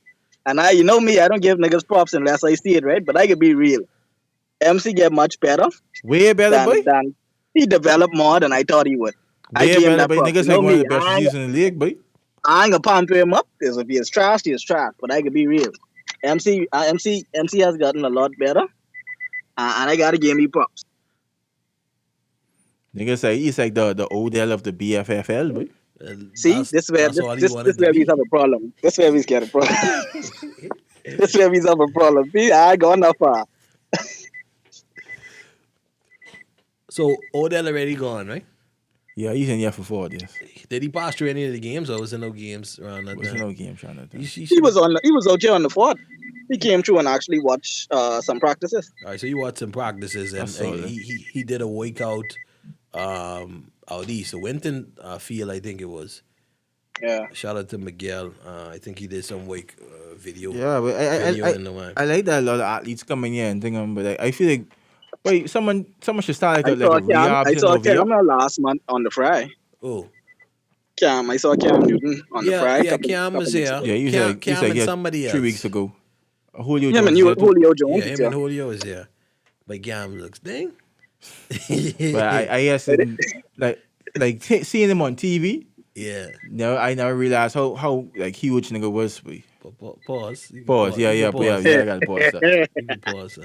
Speaker 3: And you know me, I don't give niggas props unless I see it, right? But I can be real. MC get much better
Speaker 1: way better, boy.
Speaker 3: than he developed more than I thought he would. I
Speaker 1: Way
Speaker 3: give him
Speaker 1: better,
Speaker 3: that
Speaker 1: boy.
Speaker 3: props. You
Speaker 1: Niggas like
Speaker 3: know
Speaker 1: one of
Speaker 3: me,
Speaker 1: the best receivers in the league, boy.
Speaker 3: I ain't gonna pump him up because if he is trash, he is trash. But I can be real. MC has gotten a lot better, and I gotta give me props.
Speaker 1: Niggas like he's like the Odell of the BFFL, boy.
Speaker 3: See,
Speaker 2: That's all he
Speaker 3: this
Speaker 2: wanted to
Speaker 3: where we
Speaker 2: be.
Speaker 3: have a problem. This where we get a problem. This where we have a problem. See, I gone that far.
Speaker 2: So Odell already gone, right?
Speaker 1: Yeah, he's in here for 4 days.
Speaker 2: Did he pass through any of the games, or was there no games around that
Speaker 1: Wasn't
Speaker 2: time?
Speaker 1: no game trying to
Speaker 2: You,
Speaker 1: time.
Speaker 2: you
Speaker 3: He
Speaker 2: should.
Speaker 3: was he was out here on the fort. He came through and actually watched some practices.
Speaker 2: All right, so you watched some practices,
Speaker 1: I
Speaker 2: and
Speaker 1: saw that.
Speaker 2: he did a workout out east, the Winton field, I think it was.
Speaker 3: Yeah.
Speaker 2: Shout out to Miguel. I think he did some wake video.
Speaker 1: Yeah, but
Speaker 2: Video in the one.
Speaker 1: I like that a lot of athletes coming here and thinking, but I feel like wait, someone should start
Speaker 3: I
Speaker 1: like
Speaker 3: saw
Speaker 1: a rehab
Speaker 3: I
Speaker 1: thing
Speaker 3: saw
Speaker 1: over here.
Speaker 3: Cam last month on the fry.
Speaker 2: Oh,
Speaker 3: I saw Cam Newton on the fry
Speaker 2: yeah. Cam was
Speaker 3: couple weeks
Speaker 2: here.
Speaker 3: ago.
Speaker 1: Yeah, he's
Speaker 2: Cam
Speaker 1: like
Speaker 2: and
Speaker 1: yeah,
Speaker 2: somebody
Speaker 1: 3 weeks
Speaker 2: else.
Speaker 1: ago. Julio
Speaker 3: Him
Speaker 1: Jones
Speaker 3: and
Speaker 1: is here too.
Speaker 3: Julio
Speaker 2: Yeah,
Speaker 3: Jones.
Speaker 2: him and Julio was here. But Cam looks dang.
Speaker 1: But I guess seeing him on TV.
Speaker 2: Yeah.
Speaker 1: No, I never realized how like huge nigga was. Boy.
Speaker 2: Pause. You can
Speaker 1: Pause.
Speaker 2: pause.
Speaker 1: Yeah,
Speaker 2: You can
Speaker 1: yeah, but
Speaker 2: pause.
Speaker 1: yeah, I gotta pause that.
Speaker 2: You can pause.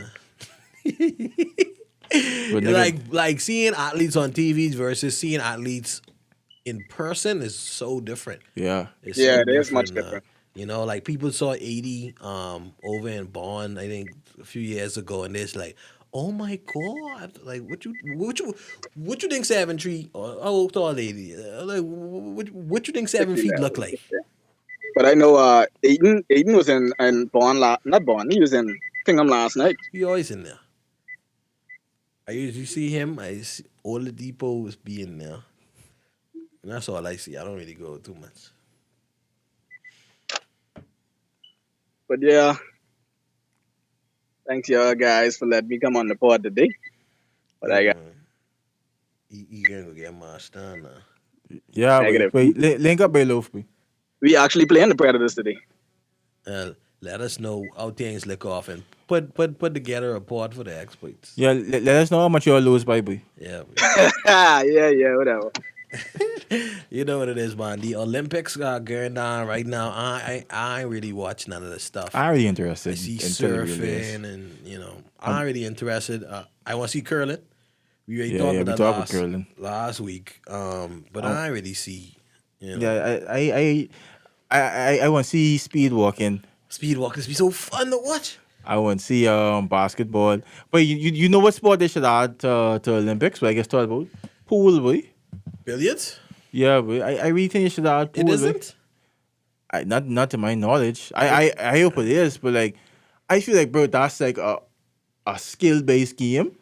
Speaker 1: But nigga,
Speaker 2: like seeing athletes on TVs versus seeing athletes in person is so different.
Speaker 1: yeah,
Speaker 2: It's
Speaker 3: Yeah,
Speaker 2: so
Speaker 3: it is much
Speaker 2: different. Like people saw 80 over in Bonn, I think a few years ago, and it's like, oh my god, like what you think 7'3" or how tall 80? Like what you think 7 feet look like?
Speaker 3: But I know Aiden was in Bond not Bond. He was in Kingham last night.
Speaker 2: He always in there. I usually see him. I see Oladipo was being there. And that's all I see. I don't really go too much.
Speaker 3: But yeah, thanks y'all guys for letting me come on the pod today. But I got
Speaker 2: He gonna go get my stand now.
Speaker 1: yeah.
Speaker 3: negative.
Speaker 1: Wait, link up by Loaf, boy.
Speaker 3: We actually playing the Predators today.
Speaker 2: Let us know how things look off and put together a report for the exploits.
Speaker 1: Yeah, let us know how much you'll lose, by boy.
Speaker 2: Yeah,
Speaker 3: Yeah, whatever.
Speaker 2: you know what it is, man. The Olympics are going down right now. I ain't really watch none of this stuff.
Speaker 1: I'm really
Speaker 2: I
Speaker 1: interested
Speaker 2: see
Speaker 1: until it really is.
Speaker 2: surfing and I'm not really interested. I want to see curling. We already
Speaker 1: Yeah,
Speaker 2: talked
Speaker 1: yeah,
Speaker 2: about
Speaker 1: we
Speaker 2: that
Speaker 1: talk about curling.
Speaker 2: last week. But
Speaker 1: Oh,
Speaker 2: I ain't really see.
Speaker 1: yeah, I want to see speed walking.
Speaker 2: Speed walkers be so fun to watch.
Speaker 1: I want to see basketball. But you know what sport they should add to Olympics? But I guess talk about pool, boy.
Speaker 2: Billiards?
Speaker 1: Yeah, boy. I really think they should add
Speaker 2: It
Speaker 1: pool, boy.
Speaker 2: isn't.
Speaker 1: Not to my knowledge.
Speaker 2: I
Speaker 1: I hope it is, but like I feel like bro, that's like a skill based game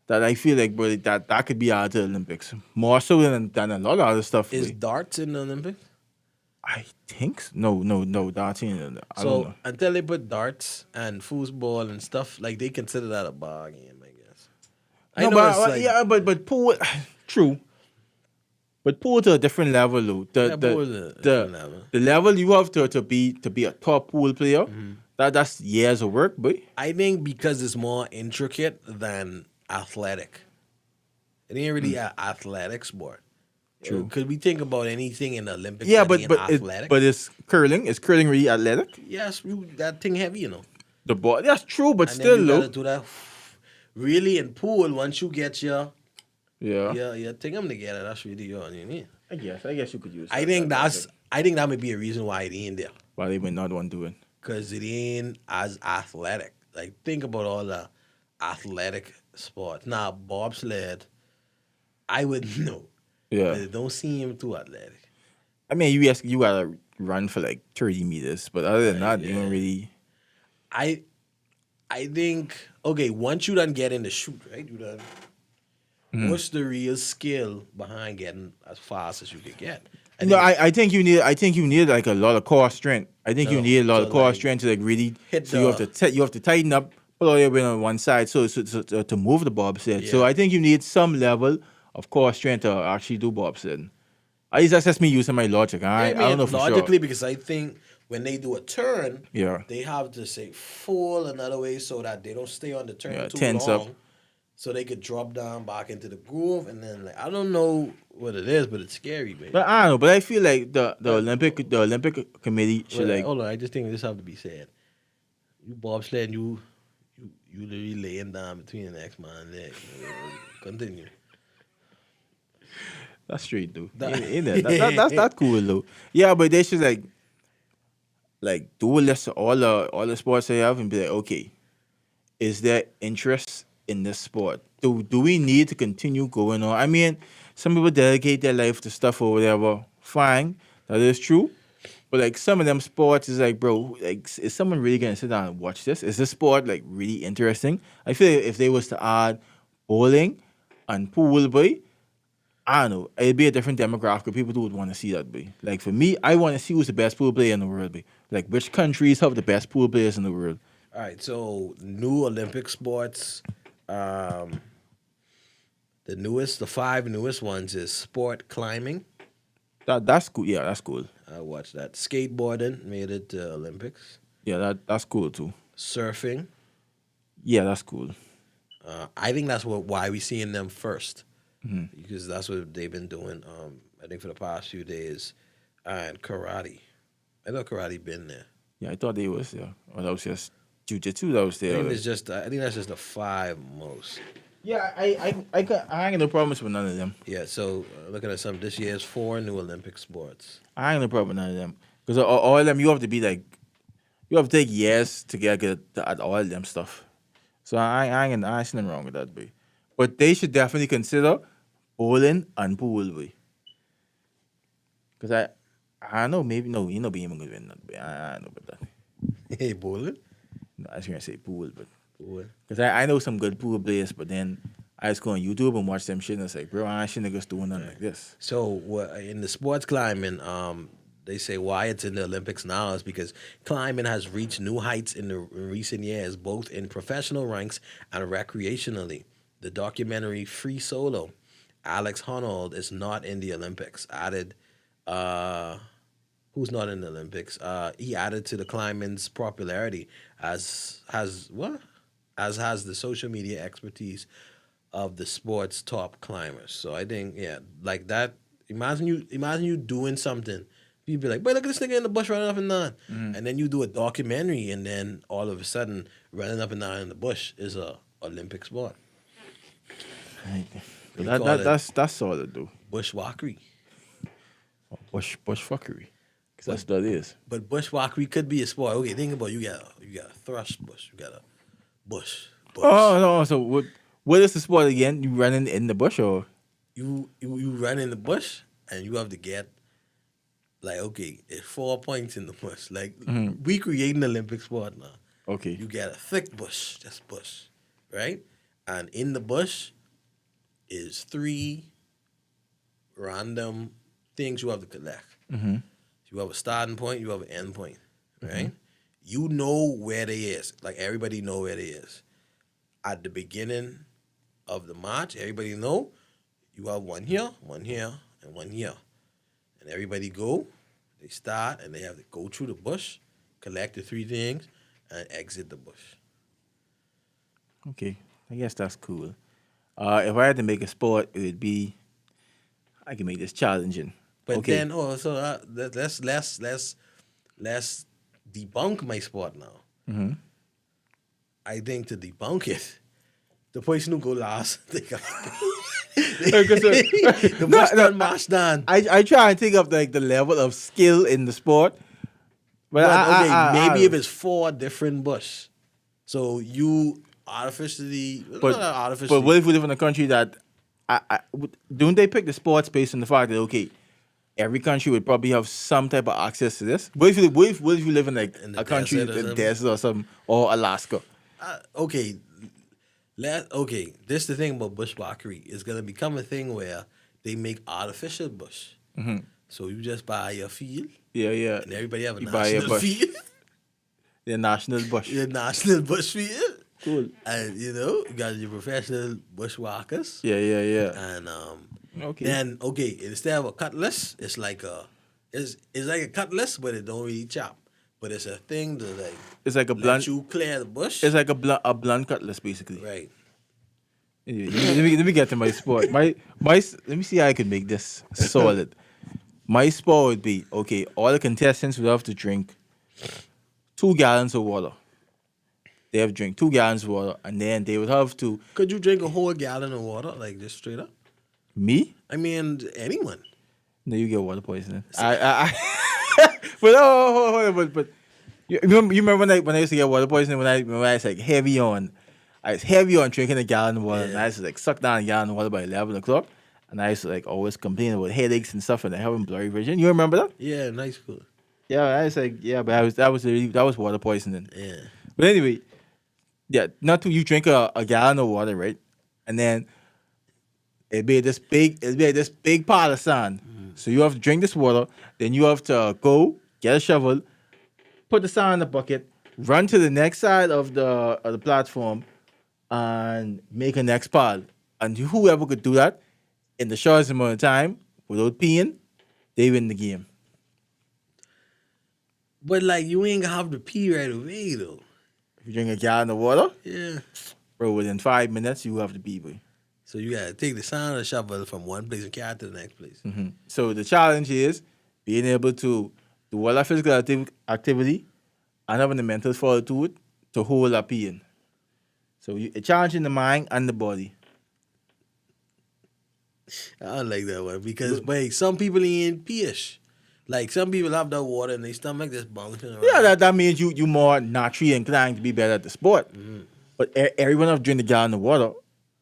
Speaker 1: that I feel like bro that could be added to the Olympics more so than a lot of other stuff.
Speaker 2: is
Speaker 1: Boy.
Speaker 2: darts in the Olympics.
Speaker 1: I think so. No. That's in. I don't
Speaker 2: So
Speaker 1: know.
Speaker 2: until they put darts and foosball and stuff, like they consider that a bar game, I guess. I
Speaker 1: No,
Speaker 2: know it's like
Speaker 1: yeah, but pool, true. But pool to a different level, though.
Speaker 2: yeah, but was a different level.
Speaker 1: The level you have to be a top pool player. That's years of work, boy.
Speaker 2: I think because it's more intricate than athletic. It ain't really an athletic sport.
Speaker 1: True.
Speaker 2: Could we think about anything in the Olympics
Speaker 1: Yeah,
Speaker 2: that ain't athletic?
Speaker 1: but it's curling. Is curling really athletic?
Speaker 2: Yes, that thing heavy,
Speaker 1: The ball, that's true, but
Speaker 2: And
Speaker 1: still,
Speaker 2: then you gotta
Speaker 1: though.
Speaker 2: do that. Really, in pool, once you get
Speaker 1: Yeah.
Speaker 2: your thing them together, that's really all you need.
Speaker 1: I guess you could use.
Speaker 2: I think that may be a reason why it ain't there.
Speaker 1: why they might not want to do it.
Speaker 2: Because it ain't as athletic. Like, think about all the athletic sports. Now, bobsled, I would know.
Speaker 1: Yeah.
Speaker 2: But it don't seem too athletic.
Speaker 1: I mean, you gotta run for like 30 meters, but other than that, you don't really.
Speaker 2: I I think, okay, once you done get in the shoot, right? You done. What's the real skill behind getting as fast as you can get?
Speaker 1: No, I think you need like a lot of core strength. I think you
Speaker 2: No,
Speaker 1: need a lot
Speaker 2: to,
Speaker 1: of core
Speaker 2: like,
Speaker 1: strength to like really.
Speaker 2: hit
Speaker 1: So you have
Speaker 2: the-
Speaker 1: to you have to tighten up, put all your weight on one side, so to move the bobsled. So
Speaker 2: Yeah.
Speaker 1: I think you need some level of core strength to actually do bobsled. At least that's just me using my logic. I don't know for
Speaker 2: logically,
Speaker 1: sure.
Speaker 2: because I think when they do a turn,
Speaker 1: Yeah.
Speaker 2: they have to say fall another way so that they don't stay on the turn
Speaker 1: Yeah,
Speaker 2: too
Speaker 1: tense
Speaker 2: long.
Speaker 1: up.
Speaker 2: So they could drop down back into the groove, and then like I don't know what it is, but it's scary, baby.
Speaker 1: But I don't know. But I feel like the Olympic committee should
Speaker 2: Well,
Speaker 1: like.
Speaker 2: hold on, I just think this have to be said. You bobsled, you literally laying down between the next man's legs. Continue.
Speaker 1: That's straight though.
Speaker 2: That-
Speaker 1: Ain't that's cool though. Yeah, but they should like do a list of all the sports they have and be like, okay, is there interest in this sport? Do we need to continue going on? I mean, some people dedicate their life to stuff or whatever. Fine, that is true. But like some of them sports is like, bro, like is someone really gonna sit down and watch this? Is this sport like really interesting? I feel like if they was to add bowling and pool, boy, I don't know. It'd be a different demographic. People who would want to see that, be like for me, I want to see who's the best pool player in the world, be like which countries have the best pool players in the world.
Speaker 2: All right, so new Olympic sports. The five newest ones is sport climbing.
Speaker 1: That's cool. Yeah, that's cool.
Speaker 2: I watched that. Skateboarding made it to Olympics.
Speaker 1: Yeah, that's cool too.
Speaker 2: Surfing.
Speaker 1: Yeah, that's cool.
Speaker 2: I think that's why we seeing them 1st because that's what they've been doing. I think for the past few days, and karate. I know karate been there.
Speaker 1: Yeah, I thought they was there. Or that was just jujitsu that was there.
Speaker 2: I think that's just the five most.
Speaker 1: Yeah, I ain't got no problems with none of them.
Speaker 2: Yeah. So looking at some this year's 4 new Olympic sports.
Speaker 1: I ain't no problem with none of them. Because all of them, you have to be like, you have to take years to get good at all of them stuff. So I ain't nothing wrong with that, boy. But they should definitely consider bowling and pool, boy. Because I know, maybe, no, you know, be even good win that, boy. I don't know about that.
Speaker 2: Hey, bowling.
Speaker 1: No, I was going to say pool, but.
Speaker 2: Bowling.
Speaker 1: Because I know some good pool players, but then I just go on YouTube and watch them shit and it's like, bro, I shouldn't niggas doing nothing like this.
Speaker 2: So in the sports climbing, they say why it's in the Olympics now is because climbing has reached new heights in recent years, both in professional ranks and recreationally. The documentary Free Solo, Alex Honnold is not in the Olympics. Added who's not in the Olympics. He added to the climbing's popularity as has the social media expertise of the sport's top climbers. So I think yeah, like that. Imagine you doing something. People be like, "Boy, look at this nigga in the bush running up and down," and then you do a documentary, and then all of a sudden, running up and down in the bush is a Olympic sport. We call it
Speaker 1: That's solid though.
Speaker 2: bushwalkery.
Speaker 1: Bush fuckery. 'Cause that's what it is.
Speaker 2: But bushwalkery could be a sport. Okay, think about it. You got a thrush bush. You got a bush.
Speaker 1: Oh no! So what is the sport again? You running in the bush or?
Speaker 2: You run in the bush and you have to get like okay, it's 4 points in the bush. Like we creating Olympic sport now.
Speaker 1: Okay.
Speaker 2: You get a thick bush, just bush, right? And in the bush is 3 random things you have to collect. You have a starting point, you have an end point, right? You know where they is. Like everybody know where they is. At the beginning of the march, everybody know you have one here, and one here. And everybody go, they start, and they have to go through the bush, collect the 3 things, and exit the bush.
Speaker 1: Okay. I guess that's cool. If I had to make a sport, it would be. I can make this challenging.
Speaker 2: But
Speaker 1: okay.
Speaker 2: then, let's debunk my sport now. I think to debunk it, the person who go last, they got the bush done march down.
Speaker 1: I try and think of like the level of skill in the sport. But
Speaker 2: Maybe if it's 4 different bush, so you artificially, not artificially.
Speaker 1: But what if we live in a country that, don't they pick the sports based on the fact that okay, every country would probably have some type of access to this? What if you live in like
Speaker 2: In the
Speaker 1: a country in
Speaker 2: desert or
Speaker 1: the desert or something, or Alaska?
Speaker 2: Okay, this the thing about bushwalkery. It's gonna become a thing where they make artificial bush. So you just buy your field,
Speaker 1: Yeah.
Speaker 2: and everybody have a
Speaker 1: You buy your
Speaker 2: national
Speaker 1: bush.
Speaker 2: field,
Speaker 1: The national bush.
Speaker 2: your national bush field,
Speaker 1: Cool.
Speaker 2: and you got your professional bushwalkers.
Speaker 1: Yeah.
Speaker 2: And
Speaker 1: Okay.
Speaker 2: then instead of a cutlass, it's like a cutlass, but it don't really chop. But it's a thing to like
Speaker 1: It's like a
Speaker 2: let
Speaker 1: blunt.
Speaker 2: you clear the bush.
Speaker 1: It's like a blunt cutlass, basically.
Speaker 2: Right.
Speaker 1: Yeah, let me get to my sport. Let me see how I can make this solid. My sport would be okay. All the contestants would have to drink 2 gallons of water. They have to drink 2 gallons of water, and then they would have to.
Speaker 2: Could you drink a whole gallon of water like just straight up?
Speaker 1: Me?
Speaker 2: I mean, anyone.
Speaker 1: No, you get water poisoning. But you remember when I used to get water poisoning when I was like heavy on drinking a gallon of water, and I used to like suck down a gallon of water by 11 o'clock, and I used to like always complain about headaches and stuff and having blurry vision. You remember that?
Speaker 2: Yeah, nice food.
Speaker 1: Yeah, I was like, yeah, but that was water poisoning.
Speaker 2: Yeah.
Speaker 1: But anyway, yeah, not to you drink a gallon of water, right? And then it'd be this big pile of sand. So you have to drink this water, then you have to go get a shovel, put the sand in the bucket, run to the next side of the platform, and make a next pile. And whoever could do that in the shortest amount of time without peeing, they win the game.
Speaker 2: But like you ain't gonna have to pee right away though.
Speaker 1: If you drink a gallon of water,
Speaker 2: Yeah.
Speaker 1: bro, within 5 minutes you have to pee, boy.
Speaker 2: So you gotta take the sound of the shovel from one place and carry it to the next place.
Speaker 1: So the challenge is being able to do all that physical activity and having the mental fortitude to hold up peeing. So a challenge in the mind and the body.
Speaker 2: I don't like that one because wait, some people ain't peeish. Like some people have that water in their stomach just bouncing around.
Speaker 1: Yeah, that means you more naturally inclined to be better at the sport. But everyone have drink a gallon of water.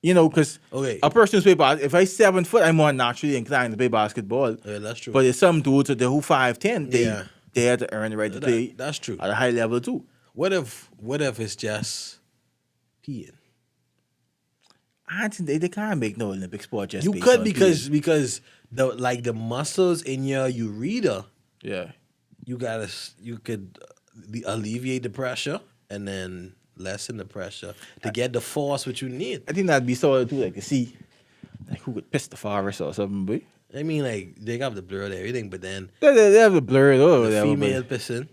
Speaker 1: You know, because a person who's play basketball, if I 7 foot, I'm more naturally inclined to play basketball.
Speaker 2: Yeah, that's true.
Speaker 1: But there's some dudes that who 5'10", they have to earn the right to play.
Speaker 2: That's true.
Speaker 1: At a high level too.
Speaker 2: What if it's just peeing?
Speaker 1: I think they can't make no Olympic sport just
Speaker 2: You
Speaker 1: based
Speaker 2: could
Speaker 1: on
Speaker 2: because
Speaker 1: peeing.
Speaker 2: the muscles in your urethra,
Speaker 1: Yeah.
Speaker 2: you could alleviate the pressure and then lessen the pressure to get the force which you need.
Speaker 1: I think that'd be solid too, like to see like who could piss the forest or something, boy.
Speaker 2: I mean, like they got the blur and everything, but then
Speaker 1: They have the blur or
Speaker 2: the
Speaker 1: whatever.
Speaker 2: female
Speaker 1: But
Speaker 2: pissing,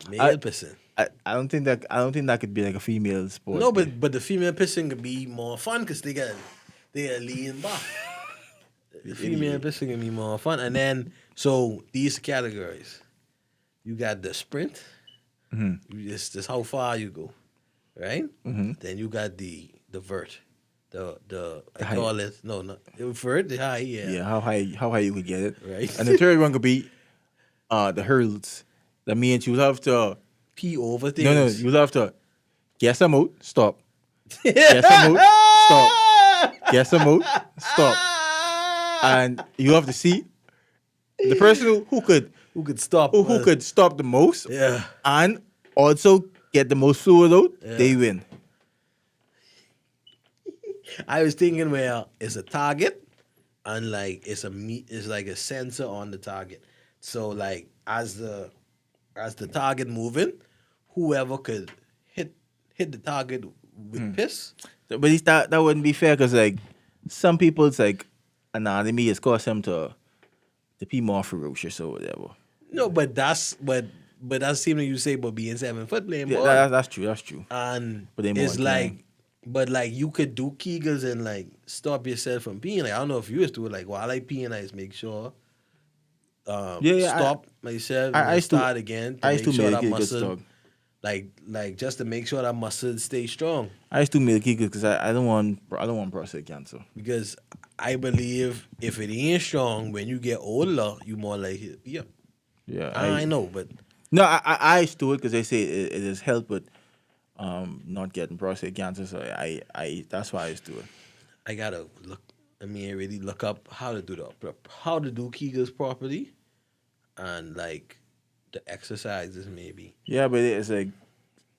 Speaker 2: the
Speaker 1: I,
Speaker 2: male pissing.
Speaker 1: I don't think that could be like a female sport.
Speaker 2: No, but the female pissing could be more fun because they got lean back. The female
Speaker 1: Anyway.
Speaker 2: pissing can be more fun, and then so these categories, you got the sprint. You just how far you go, right? Then you got the vert, the I
Speaker 1: high.
Speaker 2: call it the vert, the high,
Speaker 1: Yeah, how high you could get it.
Speaker 2: Right.
Speaker 1: And the third one could be the hurdles. That means you have to
Speaker 2: pee over things.
Speaker 1: no, you have to get some out, stop. Get some out, stop. Get some out, stop. And you have to see the person who could
Speaker 2: Who could stop?
Speaker 1: who could stop the most
Speaker 2: Yeah.
Speaker 1: and also get the most fluid out, they win.
Speaker 2: I was thinking, well, it's a target, and like it's like a sensor on the target. So like as the target moving, whoever could hit the target with piss.
Speaker 1: But that wouldn't be fair because like some people's like anatomy has caused them to be more ferocious or whatever.
Speaker 2: No, but that's something you say about being 7 foot playing
Speaker 1: Yeah,
Speaker 2: ball.
Speaker 1: that's true. That's true.
Speaker 2: And
Speaker 1: But they more
Speaker 2: it's
Speaker 1: inclined.
Speaker 2: like, but like you could do Kegels and like stop yourself from peeing. Like I don't know if you used to like while I peeing, I just make sure stop myself and
Speaker 1: used to-
Speaker 2: start again to
Speaker 1: I used
Speaker 2: make
Speaker 1: to
Speaker 2: sure
Speaker 1: make
Speaker 2: that
Speaker 1: it good
Speaker 2: muscle
Speaker 1: stuff.
Speaker 2: like just to make sure that muscle stay strong.
Speaker 1: I used to milk it because I don't want prostate cancer.
Speaker 2: Because I believe if it ain't strong, when you get older, you more like it. Yeah.
Speaker 1: Yeah,
Speaker 2: I know, but
Speaker 1: No, I used to it because they say it has helped with not getting prostate cancer. So I that's why I used to it.
Speaker 2: I gotta look. I mean, really look up how to do Kegels properly, and like the exercises maybe.
Speaker 1: Yeah, but it's like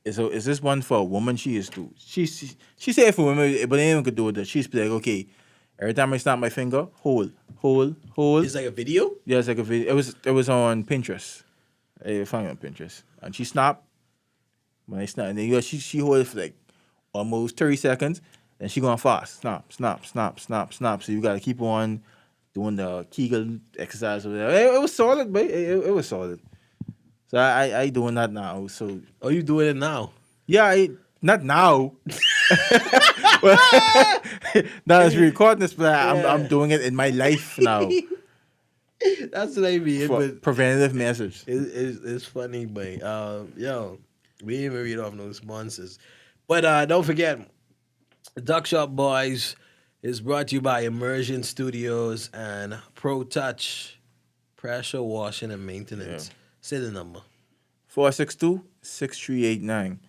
Speaker 1: is this one for a woman? She used to. She said for women, but anyone could do it. She's be like, okay, every time I snap my finger, hold.
Speaker 2: It's like a video.
Speaker 1: Yeah, it's like a video. It was on Pinterest. I found it on Pinterest, and she snapped. When I snap, and then she hold it for like almost 30 seconds, and she going fast. Snap. So you gotta keep on doing the Kegel exercise over there. It was solid, but it was solid. So I doing that now. So
Speaker 2: Oh, you doing it now?
Speaker 1: yeah, not now. Now it's recording this, but I'm doing it in my life now.
Speaker 2: That's what I mean.
Speaker 1: For
Speaker 2: But
Speaker 1: preventative measures.
Speaker 2: it's funny, but yo, we didn't even read off no sponsors. But don't forget, the Tuckshop Boys is brought to you by Immersion Studios and Pro Touch Pressure Washing and Maintenance. Say the number.
Speaker 1: 462-6389.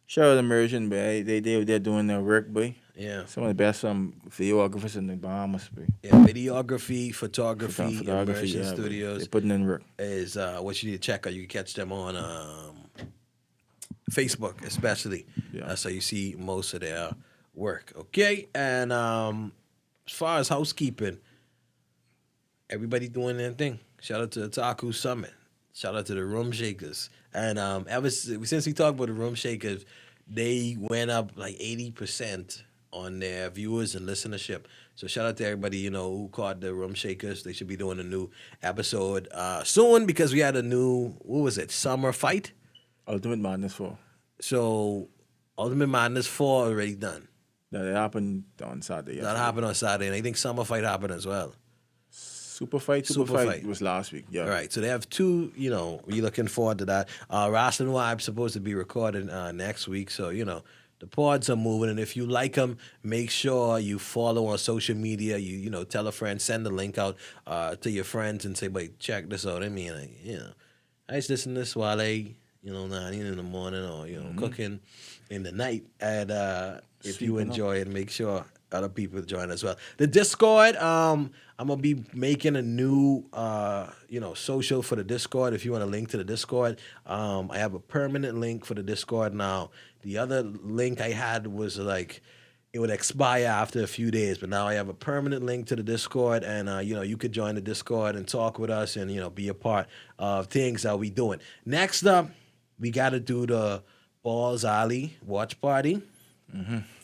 Speaker 1: Shout out Immersion, boy. They're doing their work, boy.
Speaker 2: Yeah.
Speaker 1: Some of the best videographers in the Bahamas, boy.
Speaker 2: Yeah, videography, photography, Immersion
Speaker 1: yeah, boy.
Speaker 2: Studios
Speaker 1: They're putting in work.
Speaker 2: is what you need to check out. You can catch them on Facebook, especially.
Speaker 1: Yeah.
Speaker 2: So you see most of their work. Okay, and as far as housekeeping, everybody doing their thing. Shout out to the Taku Summit. Shout out to the Room Shakers. And since we talked about the Room Shakers, they went up like 80% on their viewers and listenership. So shout out to everybody, who caught the Room Shakers. They should be doing a new episode soon because we had a new, Summer Fight.
Speaker 1: Ultimate Madness 4.
Speaker 2: So Ultimate Madness 4 already done.
Speaker 1: That happened on Saturday.
Speaker 2: That happened on Saturday, and I think Summer Fight happened as well.
Speaker 1: Super Fight was last week. Yeah.
Speaker 2: All right, so they have two, we're looking forward to that. Wrestling Wives supposed to be recorded next week, so, the pods are moving, and if you like them, make sure you follow on social media. You tell a friend, send the link out to your friends and say, wait, check this out. I mean, I just listen to this while I, 9 in the morning or, cooking in the night. And if you
Speaker 1: Sleeping
Speaker 2: enjoy it, make sure other people join as well. The Discord, I'm gonna be making a new social for the Discord. If you want a link to the Discord, I have a permanent link for the Discord now. The other link I had was like it would expire after a few days, but now I have a permanent link to the Discord, and you could join the Discord and talk with us and be a part of things that we doing. Next up, we got to do the Balls Alley watch party.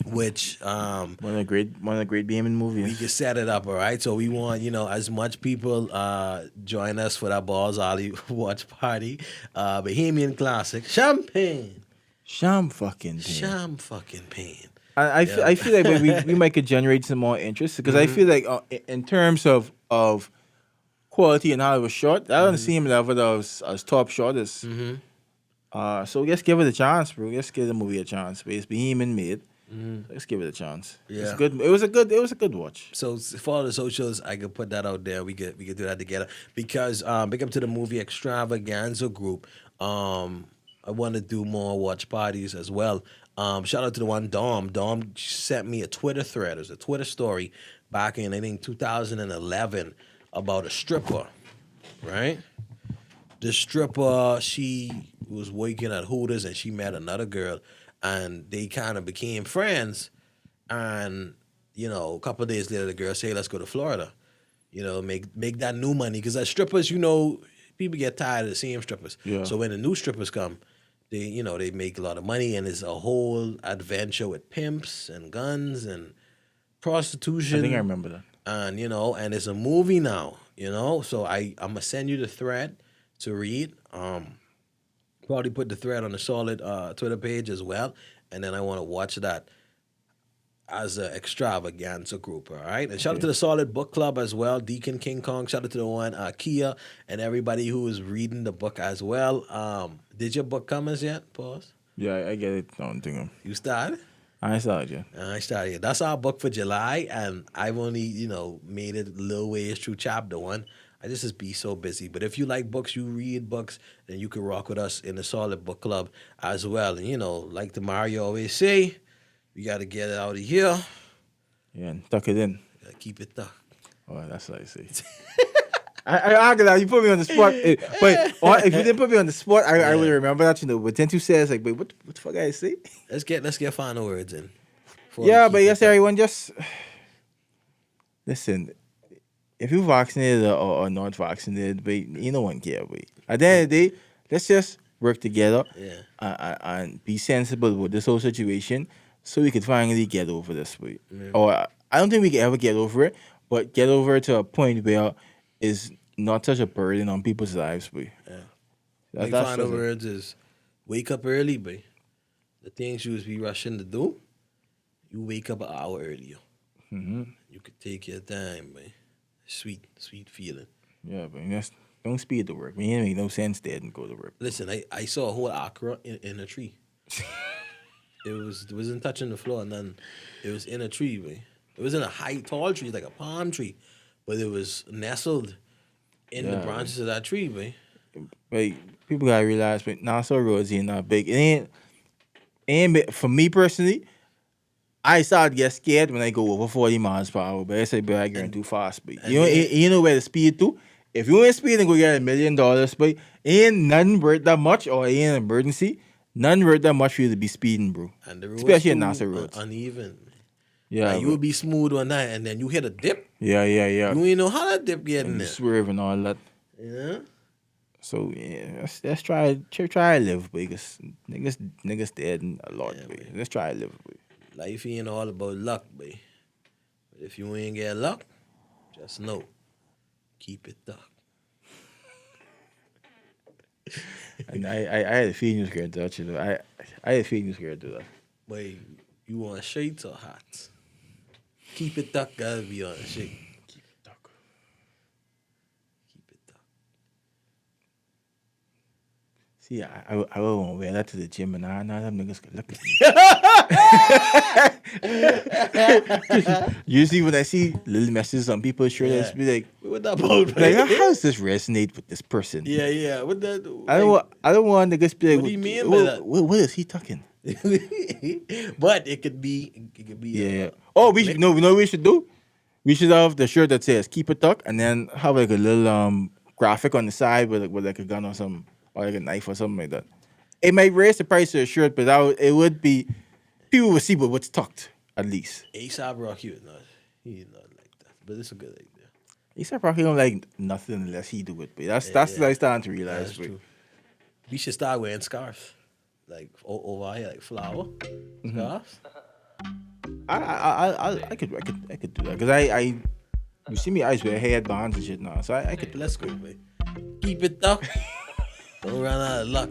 Speaker 2: which
Speaker 1: One of the great Beeman movies.
Speaker 2: we can set it up, all right? So we want, as much people join us for that Balls Ollie watch party. Bohemian Classic. Champagne.
Speaker 1: Sham fucking thing.
Speaker 2: Sham fucking pain.
Speaker 1: I feel like we might could generate some more interest because I feel like in terms of quality and how it was shot, that doesn't seem level as top shot as. So let's give it a chance, bro. Let's give the movie a chance. It's Bohemian made. Let's give it a chance. It's
Speaker 2: Yeah.
Speaker 1: good. It was a good watch.
Speaker 2: So for all the socials, I could put that out there. We could do that together because big up to the movie Extravaganza group. I want to do more watch parties as well. Shout out to the one Dom. Dom sent me a Twitter thread. It was a Twitter story back in I think 2011 about a stripper, right? The stripper, she was working at Hooters and she met another girl and they kind of became friends. And, a couple of days later, the girl said, let's go to Florida, make that new money. Because as strippers, people get tired of the same strippers.
Speaker 1: Yeah.
Speaker 2: So when the new strippers come, they make a lot of money and it's a whole adventure with pimps and guns and prostitution.
Speaker 1: I think I remember that.
Speaker 2: And and it's a movie now, So I'm gonna send you the thread to read. Probably put the thread on the Solid Twitter page as well, and then I want to watch that as an extravaganza group, all right? And shout out to the Solid Book Club as well, Deacon King Kong. Shout out to the one Kia and everybody who is reading the book as well. Did your book come as yet? Pause.
Speaker 1: Yeah, I get it. Don't think
Speaker 2: You started?
Speaker 1: I saw it. Yeah.
Speaker 2: I started. That's our book for July, and I've only, made it a little ways through chapter 1. I just be so busy. But if you like books, you read books, then you can rock with us in the Solid Book Club as well. And, like the Mario always say, we got to get it out of here.
Speaker 1: Yeah, and tuck it in.
Speaker 2: Gotta keep it tucked.
Speaker 1: Oh, that's what I say. You put me on the spot. But if you didn't put me on the spot, I would remember that, But then you said, it's like, wait, what the fuck I say?
Speaker 2: Let's get final words in.
Speaker 1: Yeah, but yes, everyone, just listen. If you vaccinated or not vaccinated, but no one care, but at the end of the day, let's just work together and be sensible with this whole situation so we could finally get over this, way. Or I don't think we can ever get over it, but get over it to a point where it's not such a burden on people's lives, boy.
Speaker 2: Yeah.
Speaker 1: That's
Speaker 2: Final
Speaker 1: just it.
Speaker 2: words is wake up early, boy. The things you was be rushing to do, you wake up an hour earlier. You could take your time, boy. Sweet feeling.
Speaker 1: Yeah, but just don't speed to work. It ain't make no sense there and go to work.
Speaker 2: Listen, I saw a whole okra in a tree. It wasn't touching the floor, and then it was in a tree, boy. It was in a tall tree, like a palm tree, but it was nestled in the branches of that tree, boy.
Speaker 1: Like, people gotta realize, but Nassau Roads ain't that big. It ain't big. For me personally, I start to get scared when I go over 40 miles per hour, but I say, but I going too fast. But you know where to speed to? If you ain't speeding, go get $1 million, but ain't nothing worth that much, or ain't an emergency, nothing worth that much for you to be speeding, bro.
Speaker 2: And the roads
Speaker 1: Especially in
Speaker 2: too
Speaker 1: Nassau Roads.
Speaker 2: Uneven.
Speaker 1: Yeah,
Speaker 2: Like, you would be smooth one night, and then you hit a dip.
Speaker 1: Yeah.
Speaker 2: You ain't know how that dip get in
Speaker 1: And
Speaker 2: there.
Speaker 1: swerve and all that.
Speaker 2: Yeah.
Speaker 1: So yeah, let's try to live, because niggas dead a lot, boy. Let's try to live, boy.
Speaker 2: Life ain't all about luck, boy. But if you ain't get luck, just know, keep it tucked.
Speaker 1: And I had a feeling you was gonna do that, I had a feeling you was gonna do that.
Speaker 2: Boy, you want shades or hats? Keep it tucked, gotta be on a shade.
Speaker 1: Keep it tucked.
Speaker 2: Keep it tucked.
Speaker 1: See, I would want to wear that to the gym, and now them niggas can look at me. Usually when I see little messages on people's shirt, I just be like,
Speaker 2: What that about,
Speaker 1: like,
Speaker 2: boy?
Speaker 1: how does this resonate with this person?
Speaker 2: Yeah. What that?
Speaker 1: I don't want niggas to be like,
Speaker 2: What do you mean by that?
Speaker 1: What is he talking?
Speaker 2: But it could be.
Speaker 1: Yeah. Oh, we should know what we should do? We should have the shirt that says "Keep it tucked" and then have like a little graphic on the side with like a gun or something, or like a knife or something like that. It might raise the price of the shirt, but it would be, people would see what's tucked at least.
Speaker 2: A$AP Rocky is not. He's not like that. But it's a good idea.
Speaker 1: A$AP Rocky don't like nothing unless he do it, but that's what I starting to realize.
Speaker 2: That's
Speaker 1: But
Speaker 2: true. We should start wearing scarves. Like over here, like flower scarves.
Speaker 1: I could do that because I you see me, I used to wear headbands and shit now, so I could do
Speaker 2: Let's go, man. Keep it up. Don't run out of luck.